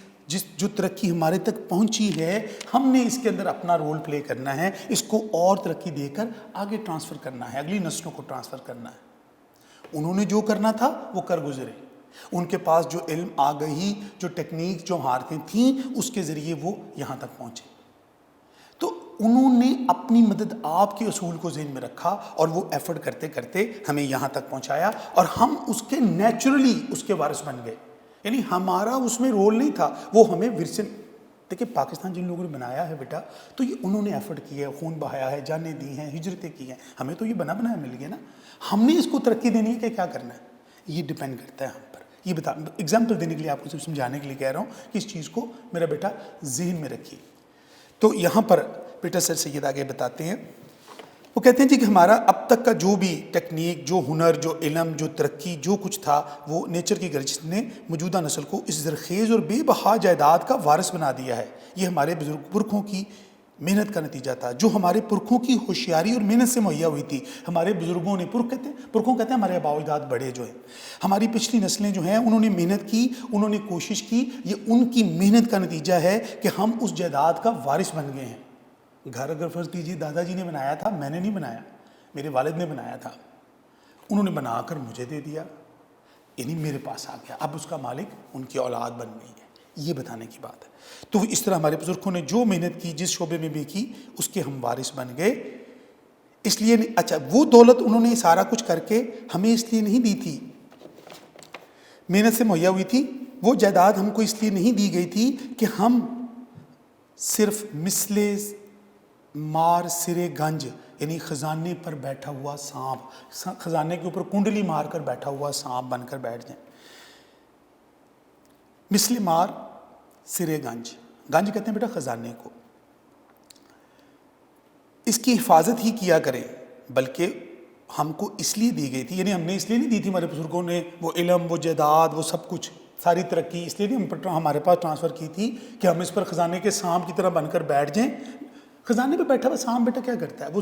جو ترقی ہمارے تک پہنچی ہے، ہم نے اس کے اندر اپنا رول پلے کرنا ہے، اس کو اور ترقی دے کر آگے ٹرانسفر کرنا ہے، اگلی نسلوں کو ٹرانسفر کرنا ہے. انہوں نے جو کرنا تھا وہ کر گزرے. ان کے پاس جو علم آ گئی، جو ٹیکنیک، جو مہارتیں تھیں، اس کے ذریعے وہ یہاں تک پہنچے. تو انہوں نے اپنی مدد آپ کے اصول کو ذہن میں رکھا اور وہ ایفرٹ کرتے کرتے ہمیں یہاں تک پہنچایا اور ہم اس کے نیچرلی اس کے وارث بن گئے. یعنی ہمارا اس میں رول نہیں تھا، وہ ہمیں ورثے. دیکھیں پاکستان جن لوگوں نے بنایا ہے بیٹا، تو یہ انہوں نے ایفرٹ کیا ہے، خون بہایا ہے، جانیں دی ہیں، ہجرتیں کی ہیں. ہمیں تو یہ بنا بنایا مل گیا نا. ہم نے اس کو ترقی دینی ہے کہ کیا کرنا ہے، یہ ڈیپینڈ کرتا ہے ہم پر. یہ ایگزامپل دینے کے لیے، آپ کو صرف سمجھانے کے لیے کہہ رہا ہوں کہ اس چیز کو میرا بیٹا ذہن میں رکھیے. تو یہاں پر بیٹا سر سید آگے بتاتے ہیں، وہ کہتے ہیں جی کہ ہمارا اب تک کا جو بھی ٹیکنیک، جو ہنر، جو علم، جو ترقی، جو کچھ تھا، وہ نیچر کی گرج نے موجودہ نسل کو اس زرخیز اور بے بہا جائیداد کا وارث بنا دیا ہے. یہ ہمارے پرکھوں کی محنت کا نتیجہ تھا، جو ہمارے پرکھوں کی ہوشیاری اور محنت سے مہیا ہوئی تھی. ہمارے بزرگوں نے، پرکھوں کہتے ہیں ہمارے آباء و اجداد بڑے جو ہیں، ہماری پچھلی نسلیں جو ہیں، انہوں نے محنت کی، انہوں نے کوشش کی. یہ ان کی محنت کا نتیجہ ہے کہ ہم اس جائیداد کا وارث بن گئے ہیں. گھر اگر فرض کیجیے دادا جی نے بنایا تھا، میں نے نہیں بنایا. میرے والد نے بنایا تھا، انہوں نے بنا کر مجھے دے دیا، یعنی میرے پاس آ گیا، اب اس کا مالک ان کی اولاد بن گئی ہے، یہ بتانے کی بات ہے۔ تو اس طرح ہمارے بزرگوں نے جو محنت کی، جس شعبے میں بھی کی، اس کے ہم وارث بن گئے۔ اس لیے اچھا وہ دولت انہوں نے سارا کچھ کر کے ہمیں اس لیے نہیں دی تھی، محنت سے مہیا ہوئی تھی، وہ جائیداد ہم کو اس لیے نہیں دی گئی تھی کہ ہم صرف مثل مار سرے گنج، یعنی خزانے پر بیٹھا ہوا سانپ، خزانے کے اوپر کنڈلی مار کر بیٹھا ہوا سانپ بن کر بیٹھ جائیں۔ مثل مار سرے گنج، گنج کہتے ہیں بیٹا خزانے کو، اس کی حفاظت ہی کیا کریں، بلکہ ہم کو اس لیے دی گئی تھی، یعنی ہم نے اس لیے نہیں دی تھی، ہمارے بزرگوں نے وہ علم، وہ جائیداد، وہ سب کچھ، ساری ترقی اس لیے نہیں ہمارے پاس ٹرانسفر کی تھی کہ ہم اس پر خزانے کے سانپ کی طرح بن کر بیٹھ جائیں۔ خزانے پہ بیٹھا ہوا سانپ بیٹا کیا کرتا ہے؟ وہ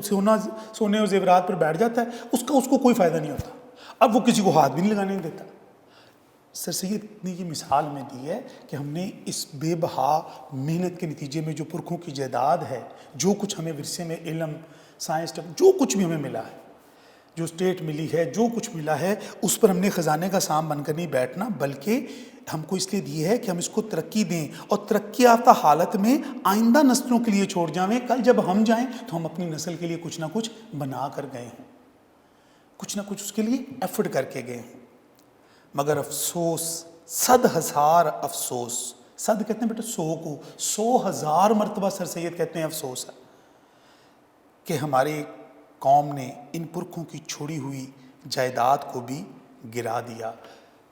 سونے اور زیورات پر بیٹھ جاتا ہے، اس کو کوئی فائدہ نہیں ہوتا، اب وہ کسی کو ہاتھ بھی نہیں لگانے دیتا۔ سر سید نے یہ مثال میں دی ہے کہ ہم نے اس بے بہا محنت کے نتیجے میں جو پرکھوں کی جائیداد ہے، جو کچھ ہمیں ورثے میں علم، سائنس، جو کچھ بھی ہمیں ملا ہے، جو اسٹیٹ ملی ہے، جو کچھ ملا ہے، اس پر ہم نے خزانے کا سام بن کر نہیں بیٹھنا، بلکہ ہم کو اس لیے دی ہے کہ ہم اس کو ترقی دیں، اور ترقی یافتہ حالت میں آئندہ نسلوں کے لیے چھوڑ جائیں۔ کل جب ہم جائیں تو ہم اپنی نسل کے لیے کچھ نہ کچھ بنا کر گئے ہوں، کچھ نہ کچھ اس کے لیے ایفرٹ کر کے گئے ہوں۔ مگر افسوس، 100,000 افسوس، صد کہتے ہیں بیٹا 100 کو، 100,000 مرتبہ سر سید کہتے ہیں افسوس ہے کہ ہماری قوم نے ان پرکھوں کی چھوڑی ہوئی جائیداد کو بھی گرا دیا۔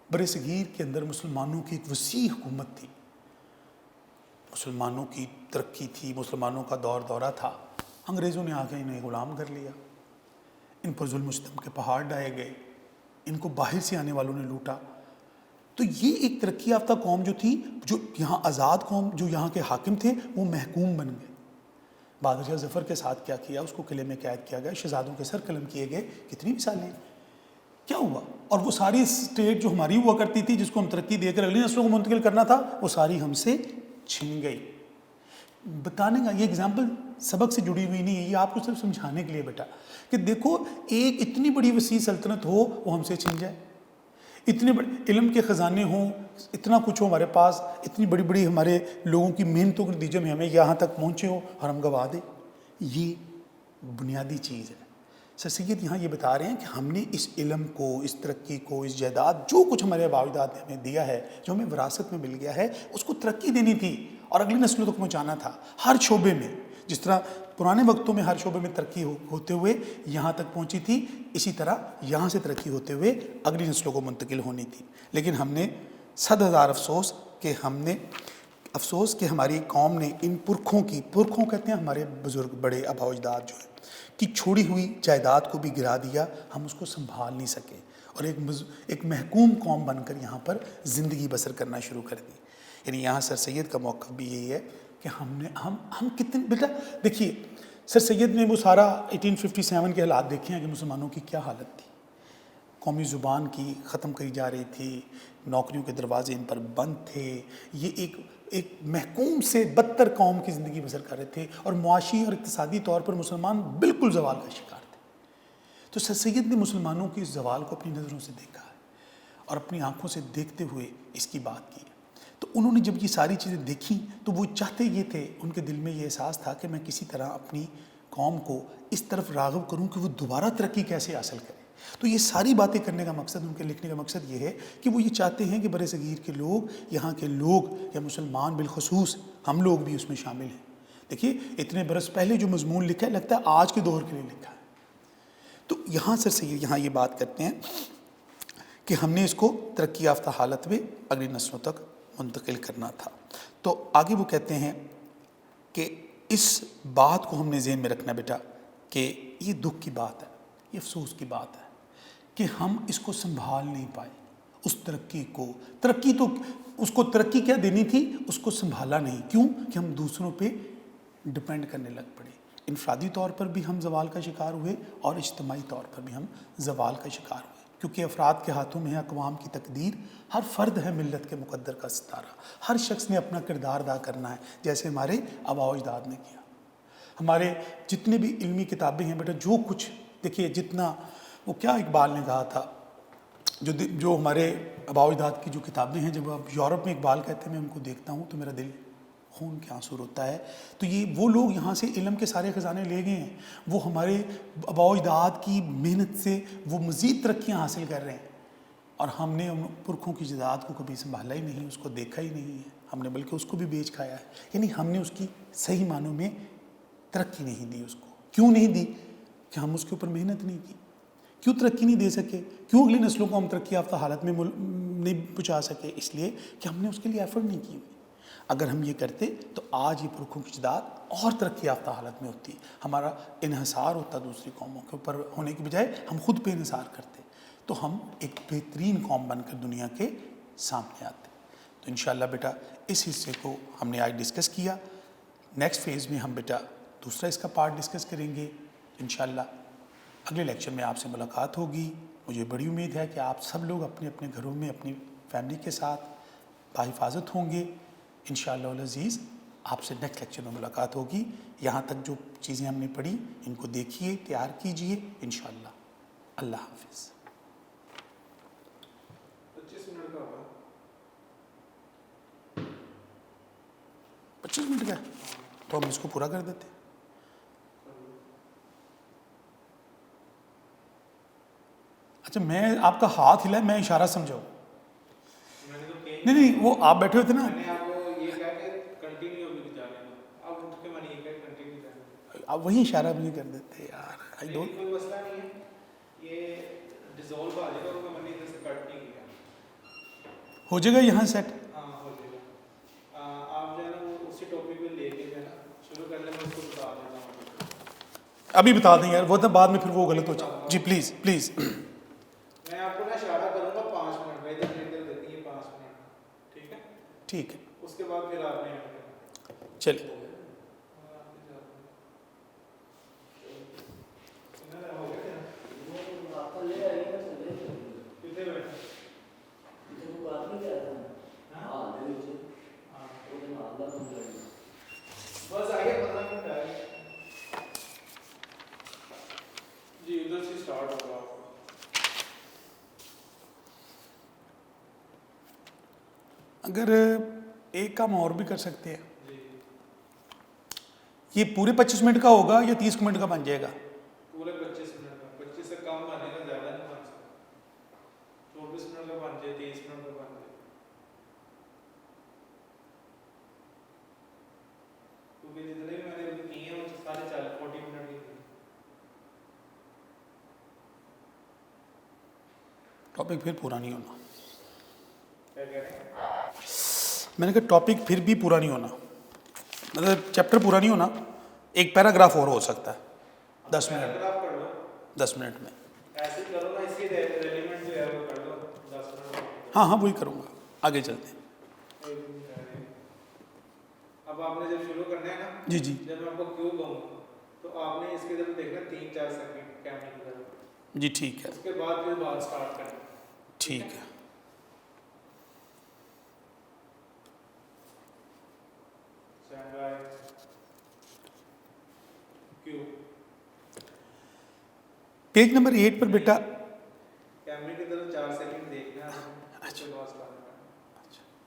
بر صغیر کے اندر مسلمانوں کی ایک وسیع حکومت تھی، مسلمانوں کی ترقی تھی، مسلمانوں کا دور دورہ تھا، انگریزوں نے آ کے انہیں غلام کر لیا، ان پر ظلم و ستم کے پہاڑ ڈھائے گئے، ان کو باہر سے آنے والوں نے لوٹا۔ تو یہ ایک ترقی یافتہ قوم جو تھی، جو یہاں آزاد قوم، جو یہاں کے حاکم تھے، وہ محکوم بن گئے۔ بہادر شاہ ظفر کے ساتھ کیا کیا؟ اس کو قلعے میں قید کیا گیا، شہزادوں کے سر قلم کیے گئے، کتنی مثالیں، کیا ہوا؟ اور وہ ساری اسٹیٹ جو ہماری ہوا کرتی تھی، جس کو ہم ترقی دے کر اگلی نسلوں کو منتقل کرنا تھا، وہ ساری ہم سے چھن گئی۔ بتانے کا یہ اگزامپل سبق سے جڑی ہوئی نہیں ہے، یہ آپ کو صرف سمجھانے کے لیے بیٹا کہ دیکھو ایک اتنی بڑی وسیع سلطنت ہو، وہ ہم سے چھن جائے، اتنے بڑے علم کے خزانے ہوں، اتنا کچھ ہو ہمارے پاس، اتنی بڑی بڑی ہمارے لوگوں کی محنتوں کے نتیجے میں ہمیں یہاں تک پہنچے ہو اور ہم گوا دیں، یہ بنیادی چیز ہے۔ سر سید یہاں یہ بتا رہے ہیں کہ ہم نے اس علم کو، اس ترقی کو، اس جائیداد، جو کچھ ہمارے آباء و اجداد نے ہمیں دیا ہے، جو ہمیں وراثت میں مل گیا ہے، اس کو ترقی دینی تھی اور اگلی نسلوں تک پہنچانا تھا، ہر شعبے میں۔ جس طرح پرانے وقتوں میں ہر شعبے میں ترقی ہوتے ہوئے یہاں تک پہنچی تھی، اسی طرح یہاں سے ترقی ہوتے ہوئے اگلی نسلوں کو منتقل ہونی تھی۔ لیکن ہم نے 100,000 افسوس کہ ہماری قوم نے ان پرکھوں کہتے ہیں ہمارے بزرگ بڑے آباء و اجداد جو ہیں، کی چھوڑی ہوئی جائیداد کو بھی گرا دیا، ہم اس کو سنبھال نہیں سکے اور ایک محکوم قوم بن کر یہاں پر زندگی بسر کرنا شروع کر دی۔ یعنی یہاں سر سید کا موقف بھی یہی ہے کہ ہم کتنے بیٹا دیکھیے، سر سید نے وہ سارا 1857 کے حالات دیکھے ہیں کہ مسلمانوں کی کیا حالت تھی، قومی زبان کی ختم کری جا رہی تھی، نوکریوں کے دروازے ان پر بند تھے، یہ ایک محکوم سے بدتر قوم کی زندگی بسر کر رہے تھے، اور معاشی اور اقتصادی طور پر مسلمان بالکل زوال کا شکار تھے۔ تو سر سید نے مسلمانوں کی اس زوال کو اپنی نظروں سے دیکھا ہے اور اپنی آنکھوں سے دیکھتے ہوئے اس کی بات کی۔ تو انہوں نے جب یہ ساری چیزیں دیکھیں تو وہ چاہتے یہ تھے، ان کے دل میں یہ احساس تھا کہ میں کسی طرح اپنی قوم کو اس طرف راغب کروں کہ وہ دوبارہ ترقی کیسے حاصل کرے۔ تو یہ ساری باتیں کرنے کا مقصد، ان کے لکھنے کا مقصد یہ ہے کہ وہ یہ چاہتے ہیں کہ بر صغیر کے لوگ، یہاں کے لوگ یا مسلمان بالخصوص ہم لوگ بھی اس میں شامل ہیں۔ دیکھیے اتنے برس پہلے جو مضمون لکھا ہے، لگتا ہے آج کے دور کے لیے لکھا ہے۔ تو یہاں سر سید یہاں یہ بات کرتے ہیں کہ ہم نے اس کو ترقی یافتہ حالت میں اگلی نسلوں تک منتقل کرنا تھا۔ تو آگے وہ کہتے ہیں کہ اس بات کو ہم نے ذہن میں رکھنا بیٹا کہ یہ دکھ کی بات ہے، یہ افسوس کی بات ہے کہ ہم اس کو سنبھال نہیں پائے، اس ترقی کو اس کو ترقی کیا دینی تھی، اس کو سنبھالا نہیں۔ کیوں؟ کہ ہم دوسروں پہ ڈپینڈ کرنے لگ پڑے، انفرادی طور پر بھی ہم زوال کا شکار ہوئے اور اجتماعی طور پر بھی ہم زوال کا شکار ہوئے، کیونکہ افراد کے ہاتھوں میں ہے اقوام کی تقدیر، ہر فرد ہے ملت کے مقدر کا ستارہ، ہر شخص نے اپنا کردار ادا کرنا ہے، جیسے ہمارے آباء و اجداد نے کیا۔ ہمارے جتنے بھی علمی کتابیں ہیں بیٹا، جو کچھ دیکھیے جتنا وہ کیا اقبال نے کہا تھا، جو ہمارے آباء و اجداد کی جو کتابیں ہیں، جب آپ یورپ میں اقبال کہتے ہیں میں ان کو دیکھتا ہوں تو میرا دل خون کے آنسو ہوتا ہے. تو یہ وہ لوگ یہاں سے علم کے سارے خزانے لے گئے ہیں، وہ ہمارے آباء و اجداد کی محنت سے وہ مزید ترقیاں حاصل کر رہے ہیں، اور ہم نے ان پرکھوں کی جداد کو کبھی سنبھالا ہی نہیں، اس کو دیکھا ہی نہیں ہے ہم نے، بلکہ اس کو بھی بیچ کھایا ہے. یعنی ہم نے اس کی صحیح معنوں میں ترقی نہیں دی اس کو. کیوں نہیں دی؟ کہ ہم اس کے اوپر محنت نہیں کی. کیوں ترقی نہیں دے سکے؟ کیوں اگلی نسلوں کو ہم ترقی یافتہ حالت میں نہیں پہنچا سکے؟ اس لیے کہ ہم نے اس کے لیے ایفرٹ نہیں کی ہوئی. اگر ہم یہ کرتے تو آج یہ پرکھوں کی جداد اور ترقی یافتہ حالت میں ہوتی، ہمارا انحصار ہوتا دوسری قوموں کے اوپر ہونے کی بجائے ہم خود پہ انحصار کرتے، تو ہم ایک بہترین قوم بن کر دنیا کے سامنے آتے. تو انشاءاللہ بیٹا اس حصے کو ہم نے آج ڈسکس کیا. نیکسٹ فیز میں ہم بیٹا دوسرا اس کا پارٹ ڈسکس کریں گے انشاءاللہ. اگلے لیکچر میں آپ سے ملاقات ہوگی. مجھے بڑی امید ہے کہ آپ سب لوگ اپنے اپنے گھروں میں اپنی فیملی کے ساتھ بحفاظت ہوں گے. انشاءاللہ العزیز آپ سے نیکسٹ لیکچر میں ملاقات ہوگی. یہاں تک جو چیزیں ہم نے پڑھی ان کو دیکھیے، تیار کیجئے انشاءاللہ. اللہ حافظ. 25 منٹ کا تو ہم اس کو پورا کر دیتے. اچھا میں آپ کا ہاتھ ہلا، میں اشارہ سمجھاؤں؟ نہیں وہ آپ بیٹھے ہوئے تھے نا. آپ وہی اشارہ مجھے کر دیتے یار. ہو جائے گا یہاں سیٹ. ابھی بتا دیں یار، وہ تو بعد میں پھر وہ غلط ہو جائے. جی پلیز پلیز. میں آپ کو نا اشارہ کروں گا 5 منٹ میں، ادھر ادھر دیتی ہے 5 منٹ، ٹھیک ہے؟ ٹھیک ہے اس کے بعد پھر آپ نے چلیے. بس آئیے 15 منٹ آئے جی، ادھر سے اسٹارٹ ہوگا. اگر ایک کام اور بھی کر سکتے ہیں، یہ پورے 25 منٹ کا ہوگا یا 30 منٹ کا بن جائے گا؟ پورے 25 منٹ کا. 25 سے کم بنے گا، زیادہ نہیں بن سکتا. 24 منٹ کا بن جائے، 30 منٹ کا بن جائے، کیونکہ جتنے بھی میں نے ابھی کیے ہیں وہ سارے 40 منٹ کی تھی. ٹاپک پھر پورا نہیں ہونا. کیا کہہ رہے ہیں؟ میں نے کہا ٹاپک پھر بھی پورا نہیں ہونا، مطلب چیپٹر پورا نہیں ہونا. ایک پیراگراف اور ہو سکتا ہے 10 منٹ. پیراگراف پڑھ لو 10 منٹ میں ایسے ہی کرو نا، اس کی ریلیونٹ جو ہے وہ کر لو 10 منٹ. ہاں وہی کروں گا. آگے چلتے ہیں. اب آپ نے جب شروع کرنا ہے نا، جی جی جب میں آپ کو کیوں کہوں گا تو آپ نے اس کی طرف دیکھنا 3-4 سیکنڈ کیمرے کی طرف. جی ٹھیک ہے. اس کے بعد پھر بات سٹارٹ کریں. ٹھیک ہے. Stand by. کیوں پیج نمبر 8 پر بیٹا کیمرے کی طرف 4 سیکنڈ دیکھنا ہے. اس کے بعد سٹارٹ کرنا.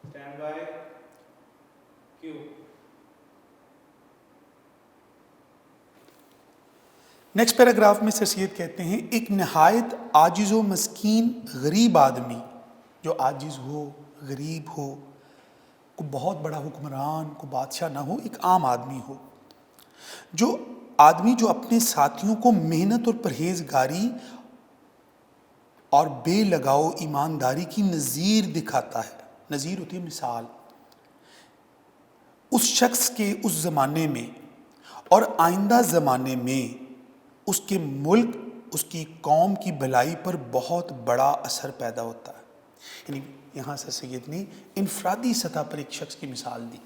Stand by. کیوں نیکسٹ پیراگراف میں سر سید کہتے ہیں ایک نہایت عاجز و مسکین غریب آدمی، جو عاجز ہو، غریب ہو، کوئی بہت بڑا حکمران، کوئی بادشاہ نہ ہو، ایک عام آدمی ہو، جو آدمی جو اپنے ساتھیوں کو محنت اور پرہیزگاری اور بے لگاؤ ایمانداری کی نظیر دکھاتا ہے. نظیر ہوتی ہے مثال. اس شخص کے اس زمانے میں اور آئندہ زمانے میں اس کے ملک، اس کی قوم کی بھلائی پر بہت بڑا اثر پیدا ہوتا ہے. یعنی یہاں سے سید نے انفرادی سطح پر ایک شخص کی مثال دی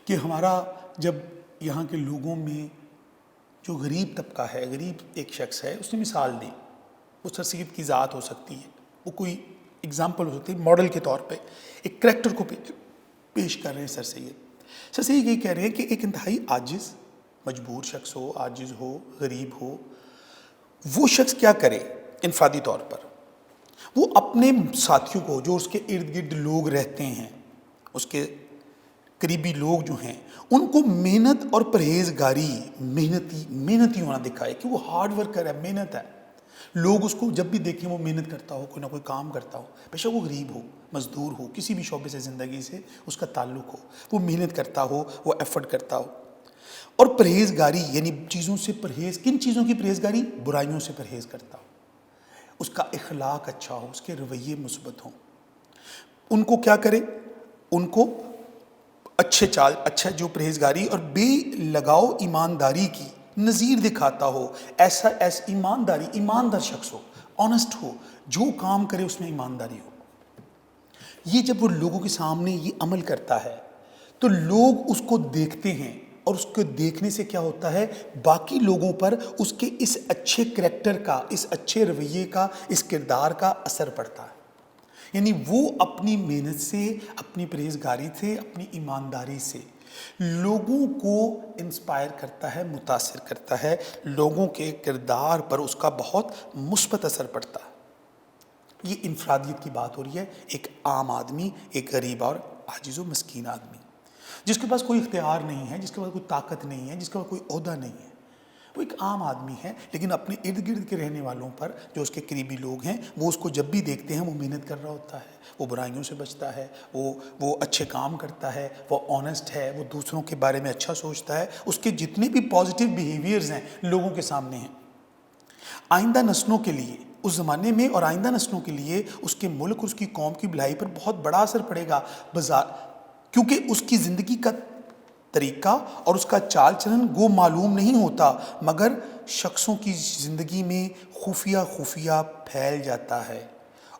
کہ ہمارا جب یہاں کے لوگوں میں جو غریب طبقہ ہے، غریب ایک شخص ہے، اس نے مثال دی. وہ سر سید کی ذات ہو سکتی ہے، وہ کوئی اگزامپل ہو سکتی ہے، ماڈل کے طور پہ ایک کریکٹر کو پیش کر رہے ہیں سر سید. سر سید یہ کہہ رہے ہیں کہ ایک انتہائی عاجز، مجبور شخص ہو، عاجز ہو، غریب ہو، وہ شخص کیا کرے انفرادی طور پر، وہ اپنے ساتھیوں کو، جو اس کے ارد گرد لوگ رہتے ہیں، اس کے قریبی لوگ جو ہیں، ان کو محنت اور پرہیزگاری، محنتی ہونا دکھائے کہ وہ ہارڈ ورکر ہے، محنت ہے. لوگ اس کو جب بھی دیکھیں وہ محنت کرتا ہو، کوئی نہ کوئی کام کرتا ہو، بے شک وہ غریب ہو، مزدور ہو، کسی بھی شعبے سے زندگی سے اس کا تعلق ہو، وہ محنت کرتا ہو، وہ ایفرٹ کرتا ہو. اور پرہیزگاری یعنی چیزوں سے پرہیز. کن چیزوں کی پرہیزگاری؟ برائیوں سے پرہیز کرتا ہو، اس کا اخلاق اچھا ہو، اس کے رویے مثبت ہوں. ان کو کیا کرے؟ ان کو اچھا جو پرہیزگاری اور بے لگاؤ ایمانداری کی نظیر دکھاتا ہو. ایسا ایماندار شخص ہو، آنسٹ ہو، جو کام کرے اس میں ایمانداری ہو. یہ جب وہ لوگوں کے سامنے یہ عمل کرتا ہے تو لوگ اس کو دیکھتے ہیں، اور اس کو دیکھنے سے کیا ہوتا ہے؟ باقی لوگوں پر اس کے اس اچھے کریکٹر کا، اس اچھے رویے کا، اس کردار کا اثر پڑتا ہے. یعنی وہ اپنی محنت سے، اپنی پرہیزگاری سے، اپنی ایمانداری سے لوگوں کو انسپائر کرتا ہے، متاثر کرتا ہے. لوگوں کے کردار پر اس کا بہت مثبت اثر پڑتا ہے. یہ انفرادیت کی بات ہو رہی ہے. ایک عام آدمی، ایک غریب اور عاجز و مسکین آدمی جس کے پاس کوئی اختیار نہیں ہے، جس کے پاس کوئی طاقت نہیں ہے، جس کے پاس کوئی عہدہ نہیں ہے، وہ ایک عام آدمی ہے، لیکن اپنے ارد گرد کے رہنے والوں پر، جو اس کے قریبی لوگ ہیں، وہ اس کو جب بھی دیکھتے ہیں وہ محنت کر رہا ہوتا ہے، وہ برائیوں سے بچتا ہے، وہ اچھے کام کرتا ہے، وہ آنیسٹ ہے، وہ دوسروں کے بارے میں اچھا سوچتا ہے. اس کے جتنے بھی پازیٹیو بیہیویئرز ہیں لوگوں کے سامنے ہیں. آئندہ نسلوں کے لیے اس زمانے میں، اور آئندہ نسلوں کے لیے اس کے ملک اور اس کی قوم کی بھلائی پر بہت بڑا اثر پڑے گا، کیونکہ اس کی زندگی کا طریقہ اور اس کا چال چلن گو معلوم نہیں ہوتا، مگر شخصوں کی زندگی میں خفیہ پھیل جاتا ہے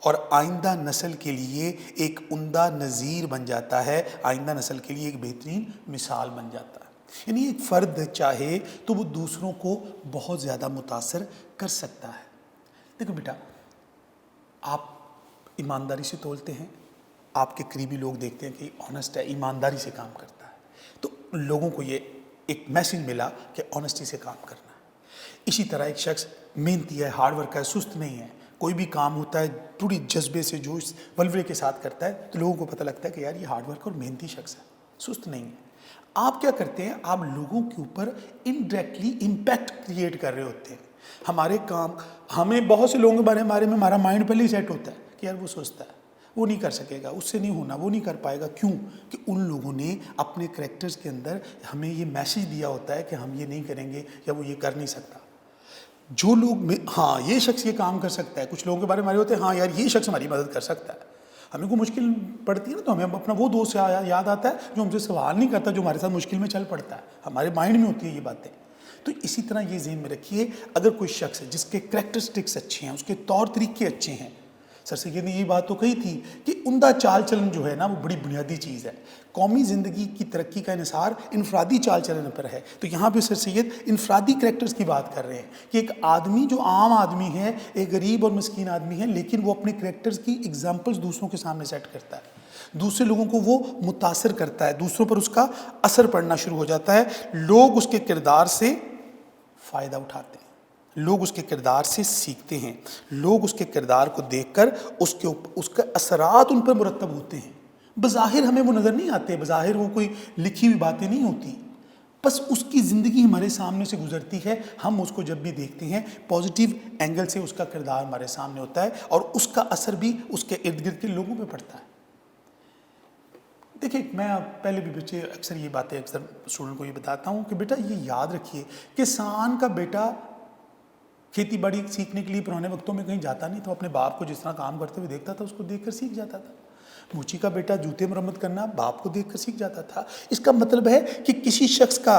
اور آئندہ نسل کے لیے ایک عمدہ نظیر بن جاتا ہے، آئندہ نسل کے لیے ایک بہترین مثال بن جاتا ہے. یعنی ایک فرد چاہے تو وہ دوسروں کو بہت زیادہ متاثر کر سکتا ہے. دیکھو بیٹا، آپ ایمانداری سے تولتے ہیں، آپ کے قریبی لوگ دیکھتے ہیں کہ آنیسٹ ہے، ایمانداری سے کام کرتا ہے، تو لوگوں کو یہ ایک میسج ملا کہ آنیسٹی سے کام کرنا ہے. اسی طرح ایک شخص محنتی ہے، ہارڈ ورک ہے، سست نہیں ہے، کوئی بھی کام ہوتا ہے پوری جذبے سے، جوش ولولے کے ساتھ کرتا ہے، تو لوگوں کو پتہ لگتا ہے کہ یار یہ ہارڈ ورک اور محنتی شخص ہے، سست نہیں ہے. آپ کیا کرتے ہیں؟ آپ لوگوں کے اوپر انڈائریکٹلی امپیکٹ کریٹ کر رہے ہوتے ہیں. ہمارے کام، ہمیں بہت سے لوگوں کے بارے میں ہمارا مائنڈ پہلے ہی سیٹ ہوتا ہے کہ یار وہ سوچتا ہے، وہ نہیں کر سکے گا، اس سے نہیں ہونا، وہ نہیں کر پائے گا. کیوں؟ کہ ان لوگوں نے اپنے کریکٹرز کے اندر ہمیں یہ میسج دیا ہوتا ہے کہ ہم یہ نہیں کریں گے یا وہ یہ کر نہیں سکتا. جو لوگ ہاں یہ شخص یہ کام کر سکتا ہے، کچھ لوگوں کے بارے میں ہمارے ہوتے ہیں ہاں یار یہ شخص ہماری مدد کر سکتا ہے. ہمیں کوئی مشکل پڑتی ہے نا تو ہمیں اپنا وہ دوست یاد آتا ہے جو ہم سے سوال نہیں کرتا، جو ہمارے ساتھ مشکل میں چل پڑتا ہے. ہمارے مائنڈ میں ہوتی ہے یہ باتیں. تو اسی طرح یہ ذہن میں رکھیے، اگر کوئی شخص ہے جس کے کریکٹرسٹکس اچھے ہیں، اس کے طور طریقے اچھے ہیں. سر سید نے یہ بات تو کہی تھی کہ عمدہ چال چلن جو ہے نا وہ بڑی بنیادی چیز ہے. قومی زندگی کی ترقی کا انحصار انفرادی چال چلن پر ہے. تو یہاں پہ سر سید انفرادی کریکٹرز کی بات کر رہے ہیں کہ ایک آدمی جو عام آدمی ہے، ایک غریب اور مسکین آدمی ہے، لیکن وہ اپنے کریکٹرز کی ایگزامپلز دوسروں کے سامنے سیٹ کرتا ہے، دوسرے لوگوں کو وہ متاثر کرتا ہے، دوسروں پر اس کا اثر پڑنا شروع ہو جاتا ہے. لوگ اس کے کردار سے فائدہ اٹھاتے ہیں، لوگ اس کے کردار سے سیکھتے ہیں، لوگ اس کے کردار کو دیکھ کر اس کے اثرات ان پر مرتب ہوتے ہیں. بظاہر ہمیں وہ نظر نہیں آتے، بظاہر وہ کوئی لکھی ہوئی باتیں نہیں ہوتی، بس اس کی زندگی ہمارے سامنے سے گزرتی ہے. ہم اس کو جب بھی دیکھتے ہیں پازیٹیو اینگل سے اس کا کردار ہمارے سامنے ہوتا ہے، اور اس کا اثر بھی اس کے ارد گرد کے لوگوں پہ پڑتا ہے. دیکھیں، میں پہلے بھی بچے اکثر یہ باتیں اسٹوڈنٹ کو یہ بتاتا ہوں کہ بیٹا یہ یاد رکھیے، کسان کا بیٹا کھیتی باڑی سیکھنے کے لیے پرانے وقتوں میں کہیں جاتا نہیں تھا، اپنے باپ کو جس طرح کام کرتے ہوئے دیکھتا تھا اس کو دیکھ کر سیکھ جاتا تھا. موچی کا بیٹا جوتے مرمت کرنا باپ کو دیکھ کر سیکھ جاتا تھا. اس کا مطلب ہے کہ کسی شخص کا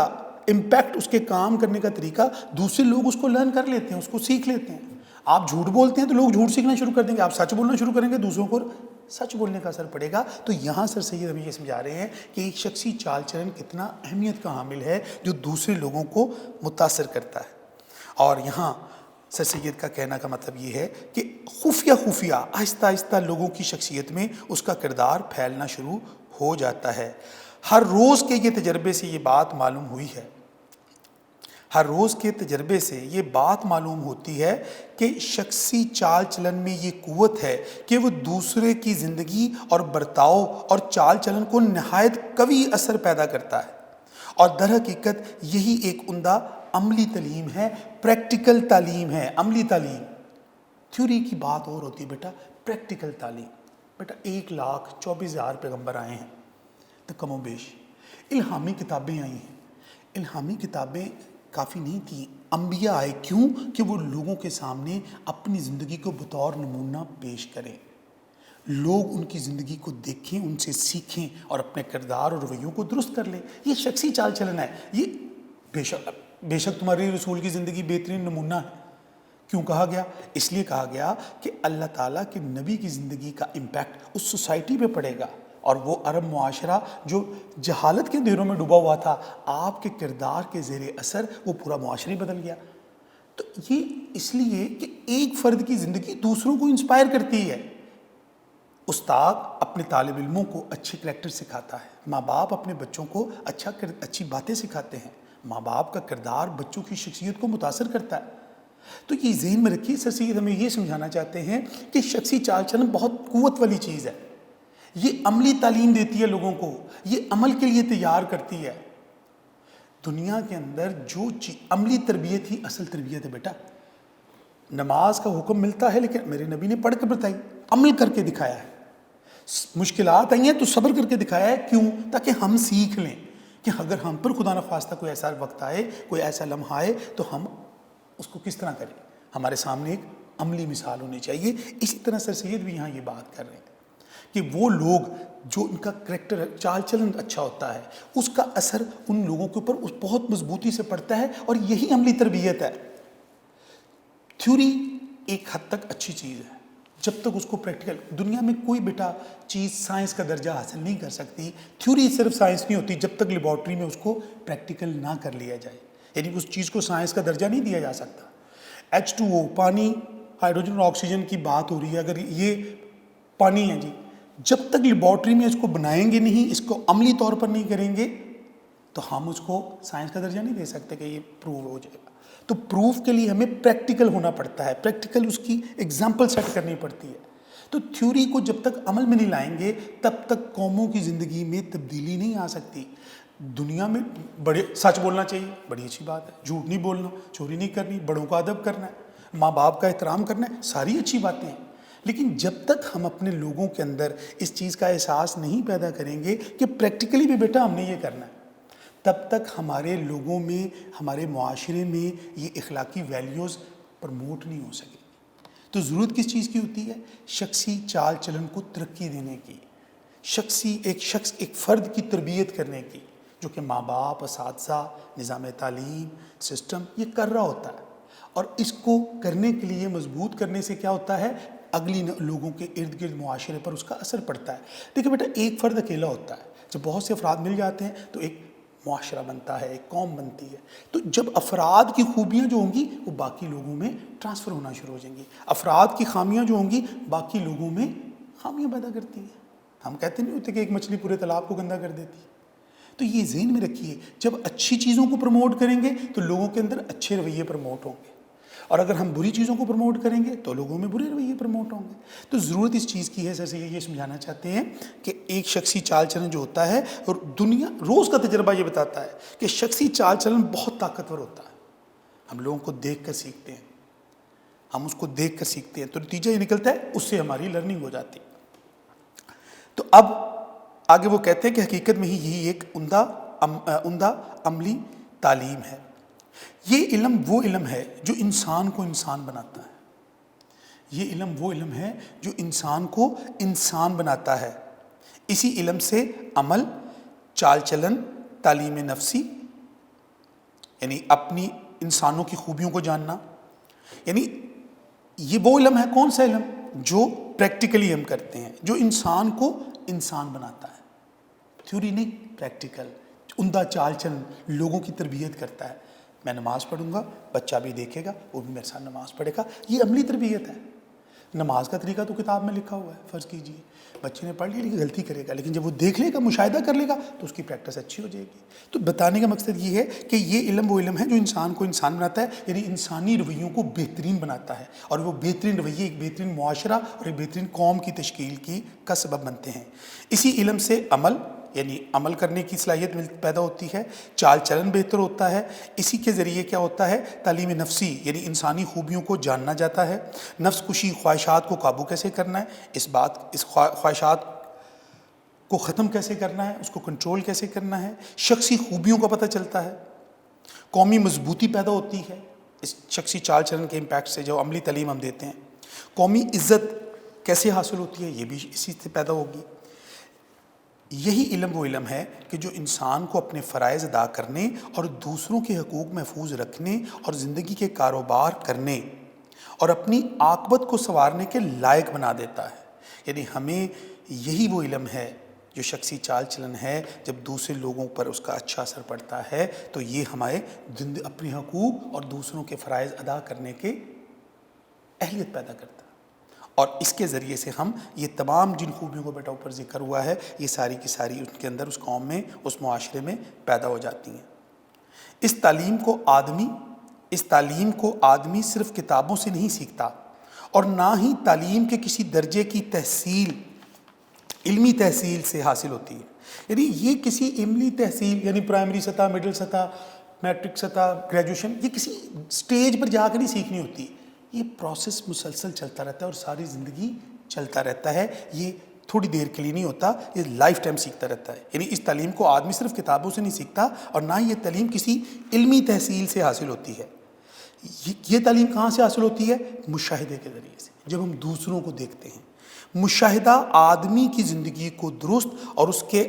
امپیکٹ، اس کے کام کرنے کا طریقہ دوسرے لوگ اس کو لرن کر لیتے ہیں، اس کو سیکھ لیتے ہیں. آپ جھوٹ بولتے ہیں تو لوگ جھوٹ سیکھنا شروع کر دیں گے، آپ سچ بولنا شروع کریں گے دوسروں کو سچ بولنے کا اثر پڑے گا. تو یہاں سر سید ہمیں یہ سمجھا رہے ہیں کہ ایک شخصی چال چلن کتنا اہمیت کا حامل ہے جو دوسرے لوگوں کو متاثر کرتا ہے. اور یہاں سر سید کا کہنا کا مطلب یہ ہے کہ خفیہ آہستہ آہستہ لوگوں کی شخصیت میں اس کا کردار پھیلنا شروع ہو جاتا ہے. ہر روز کے یہ تجربے سے یہ بات معلوم ہوئی ہے. ہر روز کے تجربے سے یہ بات معلوم ہوتی ہے کہ شخصی چال چلن میں یہ قوت ہے کہ وہ دوسرے کی زندگی اور برتاؤ اور چال چلن کو نہایت قوی اثر پیدا کرتا ہے، اور در حقیقت یہی ایک عمدہ عملی تعلیم ہے، پریکٹیکل تعلیم ہے، عملی تعلیم۔ تھیوری کی بات اور ہوتی ہے بیٹا، پریکٹیکل تعلیم۔ بیٹا 1,24,000 پیغمبر آئے ہیں تو کم و بیش الہامی کتابیں آئی ہیں۔ الہامی کتابیں کافی نہیں تھیں، انبیاء آئے، کیوں کہ وہ لوگوں کے سامنے اپنی زندگی کو بطور نمونہ پیش کریں، لوگ ان کی زندگی کو دیکھیں، ان سے سیکھیں اور اپنے کردار اور رویوں کو درست کر لیں۔ یہ شخصی چال چلن ہے۔ یہ بے شک تمہاری رسول کی زندگی بہترین نمونہ ہے۔ کیوں کہا گیا؟ اس لیے کہا گیا کہ اللہ تعالیٰ کے نبی کی زندگی کا امپیکٹ اس سوسائٹی پہ پڑے گا، اور وہ عرب معاشرہ جو جہالت کے اندھیروں میں ڈوبا ہوا تھا، آپ کے کردار کے زیر اثر وہ پورا معاشرہ بدل گیا۔ تو یہ اس لیے کہ ایک فرد کی زندگی دوسروں کو انسپائر کرتی ہے۔ استاد اپنے طالب علموں کو اچھے کریکٹر سکھاتا ہے، ماں باپ اپنے بچوں کو اچھی باتیں سکھاتے ہیں، ماں باپ کا کردار بچوں کی شخصیت کو متاثر کرتا ہے۔ تو یہ ذہن میں رکھیے، سر سید ہمیں یہ سمجھانا چاہتے ہیں کہ شخصی چال چلن بہت قوت والی چیز ہے، یہ عملی تعلیم دیتی ہے لوگوں کو، یہ عمل کے لیے تیار کرتی ہے۔ دنیا کے اندر جو عملی تربیت ہی اصل تربیت ہے بیٹا۔ نماز کا حکم ملتا ہے لیکن میرے نبی نے پڑھ کے بتائی، عمل کر کے دکھایا ہے۔ مشکلات آئی ہیں تو صبر کر کے دکھایا ہے، کیوں؟ تاکہ ہم سیکھ لیں کہ اگر ہم پر خدا نخواستہ کوئی ایسا وقت آئے، کوئی ایسا لمحہ آئے تو ہم اس کو کس طرح کریں۔ ہمارے سامنے ایک عملی مثال ہونی چاہیے۔ اسی طرح سر سید بھی یہاں یہ بات کر رہے ہیں کہ وہ لوگ جو ان کا کریکٹر چال چلن اچھا ہوتا ہے، اس کا اثر ان لوگوں کے اوپر بہت مضبوطی سے پڑتا ہے، اور یہی عملی تربیت ہے۔ تھیوری ایک حد تک اچھی چیز ہے جب تک اس کو پریکٹیکل، دنیا میں کوئی بیٹا چیز سائنس کا درجہ حاصل نہیں کر سکتی۔ تھیوری صرف سائنس نہیں ہوتی جب تک لیبارٹری میں اس کو پریکٹیکل نہ کر لیا جائے، یعنی اس چیز کو سائنس کا درجہ نہیں دیا جا سکتا۔ H2O پانی، ہائیڈروجن اور آکسیجن کی بات ہو رہی ہے، اگر یہ پانی ہے جی، جب تک لیبارٹری میں اس کو بنائیں گے نہیں، اس کو عملی طور پر نہیں کریں گے تو ہم اس کو سائنس کا درجہ نہیں دے سکتے کہ یہ پروو ہو جائے گا۔ تو پروف کے لیے ہمیں پریکٹیکل ہونا پڑتا ہے، پریکٹیکل اس کی ایگزامپل سیٹ کرنی پڑتی ہے۔ تو تھیوری کو جب تک عمل میں نہیں لائیں گے تب تک قوموں کی زندگی میں تبدیلی نہیں آ سکتی۔ دنیا میں بڑے سچ بولنا چاہیے، بڑی اچھی بات ہے، جھوٹ نہیں بولنا، چوری نہیں کرنی، بڑوں کا ادب کرنا ہے، ماں باپ کا احترام کرنا ہے، ساری اچھی باتیں ہیں۔ لیکن جب تک ہم اپنے لوگوں کے اندر اس چیز کا احساس نہیں پیدا کریں گے کہ پریکٹیکلی بھی بیٹا ہم نے یہ کرنا ہے، تب تک ہمارے لوگوں میں، ہمارے معاشرے میں یہ اخلاقی ویلیوز پرموٹ نہیں ہو سکے۔ تو ضرورت کس چیز کی ہوتی ہے؟ شخصی چال چلن کو ترقی دینے کی، ایک فرد کی تربیت کرنے کی، جو کہ ماں باپ، اساتذہ، نظام تعلیم، سسٹم یہ کر رہا ہوتا ہے۔ اور اس کو کرنے کے لیے مضبوط کرنے سے کیا ہوتا ہے؟ اگلی لوگوں کے ارد گرد معاشرے پر اس کا اثر پڑتا ہے۔ دیکھیں بیٹا، ایک فرد اکیلا ہوتا ہے، جب بہت سے افراد مل جاتے ہیں تو ایک معاشرہ بنتا ہے، ایک قوم بنتی ہے۔ تو جب افراد کی خوبیاں جو ہوں گی وہ باقی لوگوں میں ٹرانسفر ہونا شروع ہو جائیں گی، افراد کی خامیاں جو ہوں گی باقی لوگوں میں خامیاں پیدا کرتی ہیں۔ ہم کہتے نہیں ہوتے کہ ایک مچھلی پورے تالاب کو گندا کر دیتی ہے۔ تو یہ ذہن میں رکھیے، جب اچھی چیزوں کو پروموٹ کریں گے تو لوگوں کے اندر اچھے رویے پروموٹ ہوں گے، اور اگر ہم بری چیزوں کو پروموٹ کریں گے تو لوگوں میں برے رویے پروموٹ ہوں گے۔ تو ضرورت اس چیز کی ہے، جیسے یہ سمجھانا چاہتے ہیں کہ ایک شخصی چال چلن جو ہوتا ہے، اور دنیا روز کا تجربہ یہ بتاتا ہے کہ شخصی چال چلن بہت طاقتور ہوتا ہے۔ ہم لوگوں کو دیکھ کر سیکھتے ہیں، ہم اس کو دیکھ کر سیکھتے ہیں، تو نتیجہ یہ نکلتا ہے، اس سے ہماری لرننگ ہو جاتی۔ تو اب آگے وہ کہتے ہیں کہ حقیقت میں ہی یہی ایک عمدہ عملی تعلیم ہے۔ یہ علم وہ علم ہے جو انسان کو انسان بناتا ہے، یہ علم وہ علم ہے جو انسان کو انسان بناتا ہے۔ اسی علم سے عمل، چال چلن، تعلیم نفسی، یعنی اپنی انسانوں کی خوبیوں کو جاننا، یعنی یہ وہ علم ہے، کون سا علم؟ جو پریکٹیکلی ہم کرتے ہیں، جو انسان کو انسان بناتا ہے۔ تھیوری نہیں، پریکٹیکل، عمدہ چال چلن لوگوں کی تربیت کرتا ہے۔ میں نماز پڑھوں گا، بچہ بھی دیکھے گا، وہ بھی میرے ساتھ نماز پڑھے گا، یہ عملی تربیت ہے۔ نماز کا طریقہ تو کتاب میں لکھا ہوا ہے، فرض کیجئے بچے نے پڑھ لیا لیکن غلطی کرے گا، لیکن جب وہ دیکھ لے گا، مشاہدہ کر لے گا تو اس کی پریکٹس اچھی ہو جائے گی۔ تو بتانے کا مقصد یہ ہے کہ یہ علم وہ علم ہے جو انسان کو انسان بناتا ہے، یعنی انسانی رویوں کو بہترین بناتا ہے، اور وہ بہترین رویے ایک بہترین معاشرہ اور ایک بہترین قوم کی تشکیل کا سبب بنتے ہیں۔ اسی علم سے عمل، یعنی عمل کرنے کی صلاحیت پیدا ہوتی ہے، چال چلن بہتر ہوتا ہے، اسی کے ذریعے کیا ہوتا ہے، تعلیم نفسی یعنی انسانی خوبیوں کو جاننا جاتا ہے، نفس کشی خواہشات کو قابو کیسے کرنا ہے، اس خواہشات کو ختم کیسے کرنا ہے، اس کو کنٹرول کیسے کرنا ہے، شخصی خوبیوں کا پتہ چلتا ہے، قومی مضبوطی پیدا ہوتی ہے اس شخصی چال چلن کے امپیکٹ سے جو عملی تعلیم ہم دیتے ہیں، قومی عزت کیسے حاصل ہوتی ہے یہ بھی اسی سے پیدا ہوگی۔ یہی علم وہ علم ہے کہ جو انسان کو اپنے فرائض ادا کرنے اور دوسروں کے حقوق محفوظ رکھنے اور زندگی کے کاروبار کرنے اور اپنی عاقبت کو سنوارنے کے لائق بنا دیتا ہے۔ یعنی ہمیں یہی وہ علم ہے جو شخصی چال چلن ہے، جب دوسرے لوگوں پر اس کا اچھا اثر پڑتا ہے تو یہ ہمارے اپنے حقوق اور دوسروں کے فرائض ادا کرنے کے اہلیت پیدا کرتا ہے، اور اس کے ذریعے سے ہم یہ تمام جن خوبیوں کو بیٹا اوپر ذکر ہوا ہے یہ ساری کی ساری ان کے اندر اس قوم میں اس معاشرے میں پیدا ہو جاتی ہیں۔ اس تعلیم کو آدمی صرف کتابوں سے نہیں سیکھتا، اور نہ ہی تعلیم کے کسی درجے کی تحصیل علمی تحصیل سے حاصل ہوتی ہے۔ یعنی یہ کسی علمی تحصیل یعنی پرائمری سطح، مڈل سطح، میٹرک سطح، گریجویشن، یہ کسی سٹیج پر جا کر نہیں سیکھنی ہوتی، یہ پروسیس مسلسل چلتا رہتا ہے اور ساری زندگی چلتا رہتا ہے، یہ تھوڑی دیر کے لیے نہیں ہوتا، یہ لائف ٹائم سیکھتا رہتا ہے۔ یعنی اس تعلیم کو آدمی صرف کتابوں سے نہیں سیکھتا، اور نہ ہی یہ تعلیم کسی علمی تحصیل سے حاصل ہوتی ہے۔ یہ تعلیم کہاں سے حاصل ہوتی ہے؟ مشاہدے کے ذریعے سے، جب ہم دوسروں کو دیکھتے ہیں۔ مشاہدہ آدمی کی زندگی کو درست اور اس کے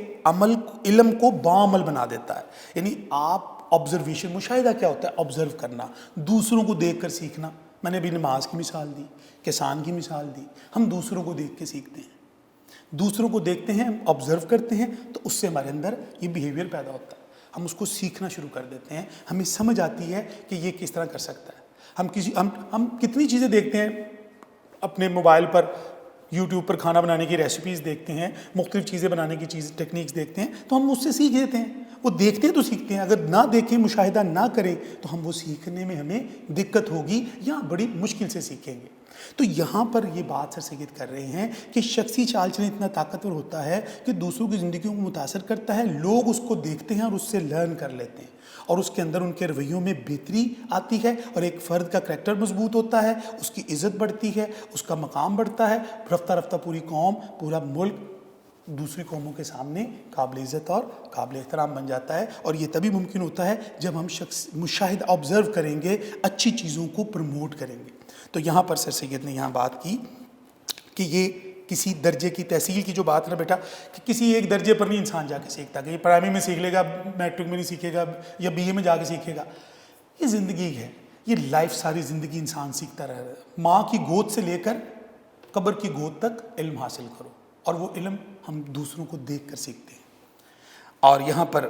علم کو بعمل بنا دیتا ہے۔ یعنی آپ آبزرویشن، مشاہدہ کیا ہوتا ہے؟ آبزرو کرنا، دوسروں کو دیکھ کر سیکھنا۔ میں نے ابھی نماز کی مثال دی، کسان کی مثال دی، ہم دوسروں کو دیکھ کے سیکھتے ہیں، دوسروں کو دیکھتے ہیں، آبزرو کرتے ہیں، تو اس سے ہمارے اندر یہ بیہیویئر پیدا ہوتا ہے، ہم اس کو سیکھنا شروع کر دیتے ہیں، ہمیں سمجھ آتی ہے کہ یہ کس طرح کر سکتا ہے۔ ہم کتنی چیزیں دیکھتے ہیں اپنے موبائل پر، یوٹیوب پر کھانا بنانے کی ریسیپیز دیکھتے ہیں، مختلف چیزیں بنانے کی ٹیکنیکس دیکھتے ہیں، تو ہم اس سے سیکھ لیتے ہیں۔ وہ دیکھتے ہیں تو سیکھتے ہیں، اگر نہ دیکھیں، مشاہدہ نہ کریں تو ہم وہ سیکھنے میں ہمیں دقت ہوگی یا بڑی مشکل سے سیکھیں گے۔ تو یہاں پر یہ بات سر سید کر رہے ہیں کہ شخصی چال چلن اتنا طاقتور ہوتا ہے کہ دوسروں کی زندگیوں کو متاثر کرتا ہے، لوگ اس کو دیکھتے ہیں اور اس سے لرن کر لیتے ہیں، اور اس کے اندر ان کے رویوں میں بہتری آتی ہے، اور ایک فرد کا کریکٹر مضبوط ہوتا ہے، اس کی عزت بڑھتی ہے، اس کا مقام بڑھتا ہے، رفتہ رفتہ پوری قوم، پورا ملک دوسری قوموں کے سامنے قابل عزت اور قابل احترام بن جاتا ہے۔ اور یہ تبھی ممکن ہوتا ہے جب ہم مشاہدہ آبزرو کریں گے، اچھی چیزوں کو پروموٹ کریں گے۔ تو یہاں پر سر سید نے یہاں بات کی کہ یہ کسی درجے کی تحصیل کی جو بات ہے بیٹا، کہ کسی ایک درجے پر نہیں انسان جا کے سیکھتا کہ یہ پرائمری میں سیکھ لے گا، میٹرک میں نہیں سیکھے گا، یا بی اے میں جا کے سیکھے گا۔ یہ زندگی ہے، یہ لائف، ساری زندگی انسان سیکھتا رہے گا۔ ماں کی گود سے لے کر قبر کی گود تک علم حاصل کرو، اور وہ علم ہم دوسروں کو دیکھ کر سیکھتے ہیں۔ اور یہاں پر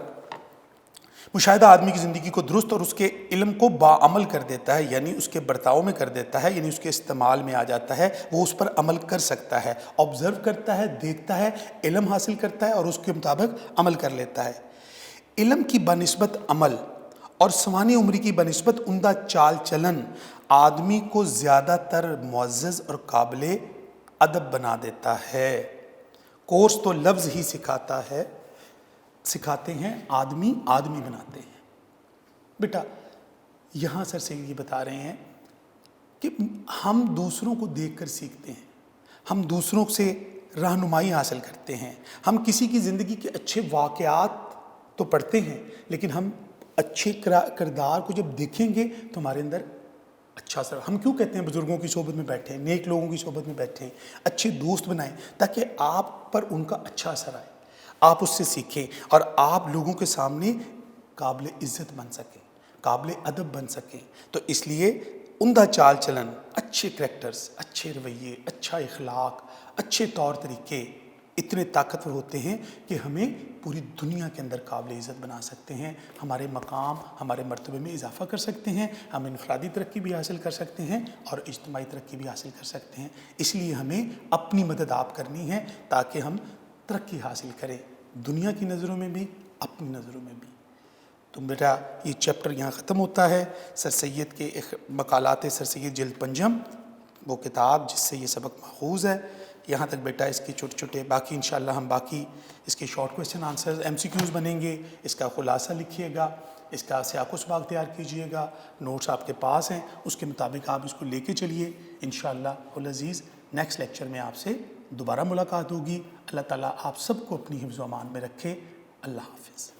مشاہدہ آدمی کی زندگی کو درست اور اس کے علم کو باعمل کر دیتا ہے، یعنی اس کے برتاؤ میں کر دیتا ہے، یعنی اس کے استعمال میں آ جاتا ہے، وہ اس پر عمل کر سکتا ہے، آبزرو کرتا ہے، دیکھتا ہے، علم حاصل کرتا ہے اور اس کے مطابق عمل کر لیتا ہے۔ علم کی بنسبت عمل اور سوانح عمری کی بنسبت عمدہ چال چلن آدمی کو زیادہ تر معزز اور قابل ادب بنا دیتا ہے۔ کورس تو لفظ ہی سکھاتے ہیں، آدمی بناتے ہیں۔ بیٹا یہاں سر سے یہ بتا رہے ہیں کہ ہم دوسروں کو دیکھ کر سیکھتے ہیں، ہم دوسروں سے رہنمائی حاصل کرتے ہیں، ہم کسی کی زندگی کے اچھے واقعات تو پڑھتے ہیں، لیکن ہم اچھے کردار کو جب دیکھیں گے تو ہمارے اندر اچھا اثر۔ ہم کیوں کہتے ہیں بزرگوں کی صحبت میں بیٹھیں، نیک لوگوں کی صحبت میں بیٹھیں، اچھے دوست بنائیں، تاکہ آپ پر ان کا اچھا اثر آئے، آپ اس سے سیکھیں اور آپ لوگوں کے سامنے قابل عزت بن سکیں، قابل ادب بن سکیں۔ تو اس لیے عمدہ چال چلن، اچھے کریکٹرز، اچھے رویے، اچھا اخلاق، اچھے طور طریقے، اتنے طاقتور ہوتے ہیں کہ ہمیں پوری دنیا کے اندر قابل عزت بنا سکتے ہیں، ہمارے مقام ہمارے مرتبے میں اضافہ کر سکتے ہیں، ہم انفرادی ترقی بھی حاصل کر سکتے ہیں اور اجتماعی ترقی بھی حاصل کر سکتے ہیں۔ اس لیے ہمیں اپنی مدد آپ کرنی ہے تاکہ ہم ترقی حاصل کریں، دنیا کی نظروں میں بھی اپنی نظروں میں بھی۔ تو بیٹا یہ چیپٹر یہاں ختم ہوتا ہے، سر سید کے مقالات سر سید جلد پنجم، وہ کتاب جس سے یہ سبق ماخوذ ہے۔ یہاں تک بیٹا اس کے چھوٹے چھوٹے باقی انشاءاللہ ہم باقی اس کے شارٹ کویسچن آنسرز MCQs بنیں گے، اس کا خلاصہ لکھیے گا، اس کا سیاق و سباق تیار کیجئے گا، نوٹس آپ کے پاس ہیں، اس کے مطابق آپ اس کو لے کے چلیے۔ انشاءاللہ العزیز نیکسٹ لیکچر میں آپ سے دوبارہ ملاقات ہوگی۔ اللہ تعالیٰ آپ سب کو اپنی حفظ و امان میں رکھے۔ اللہ حافظ۔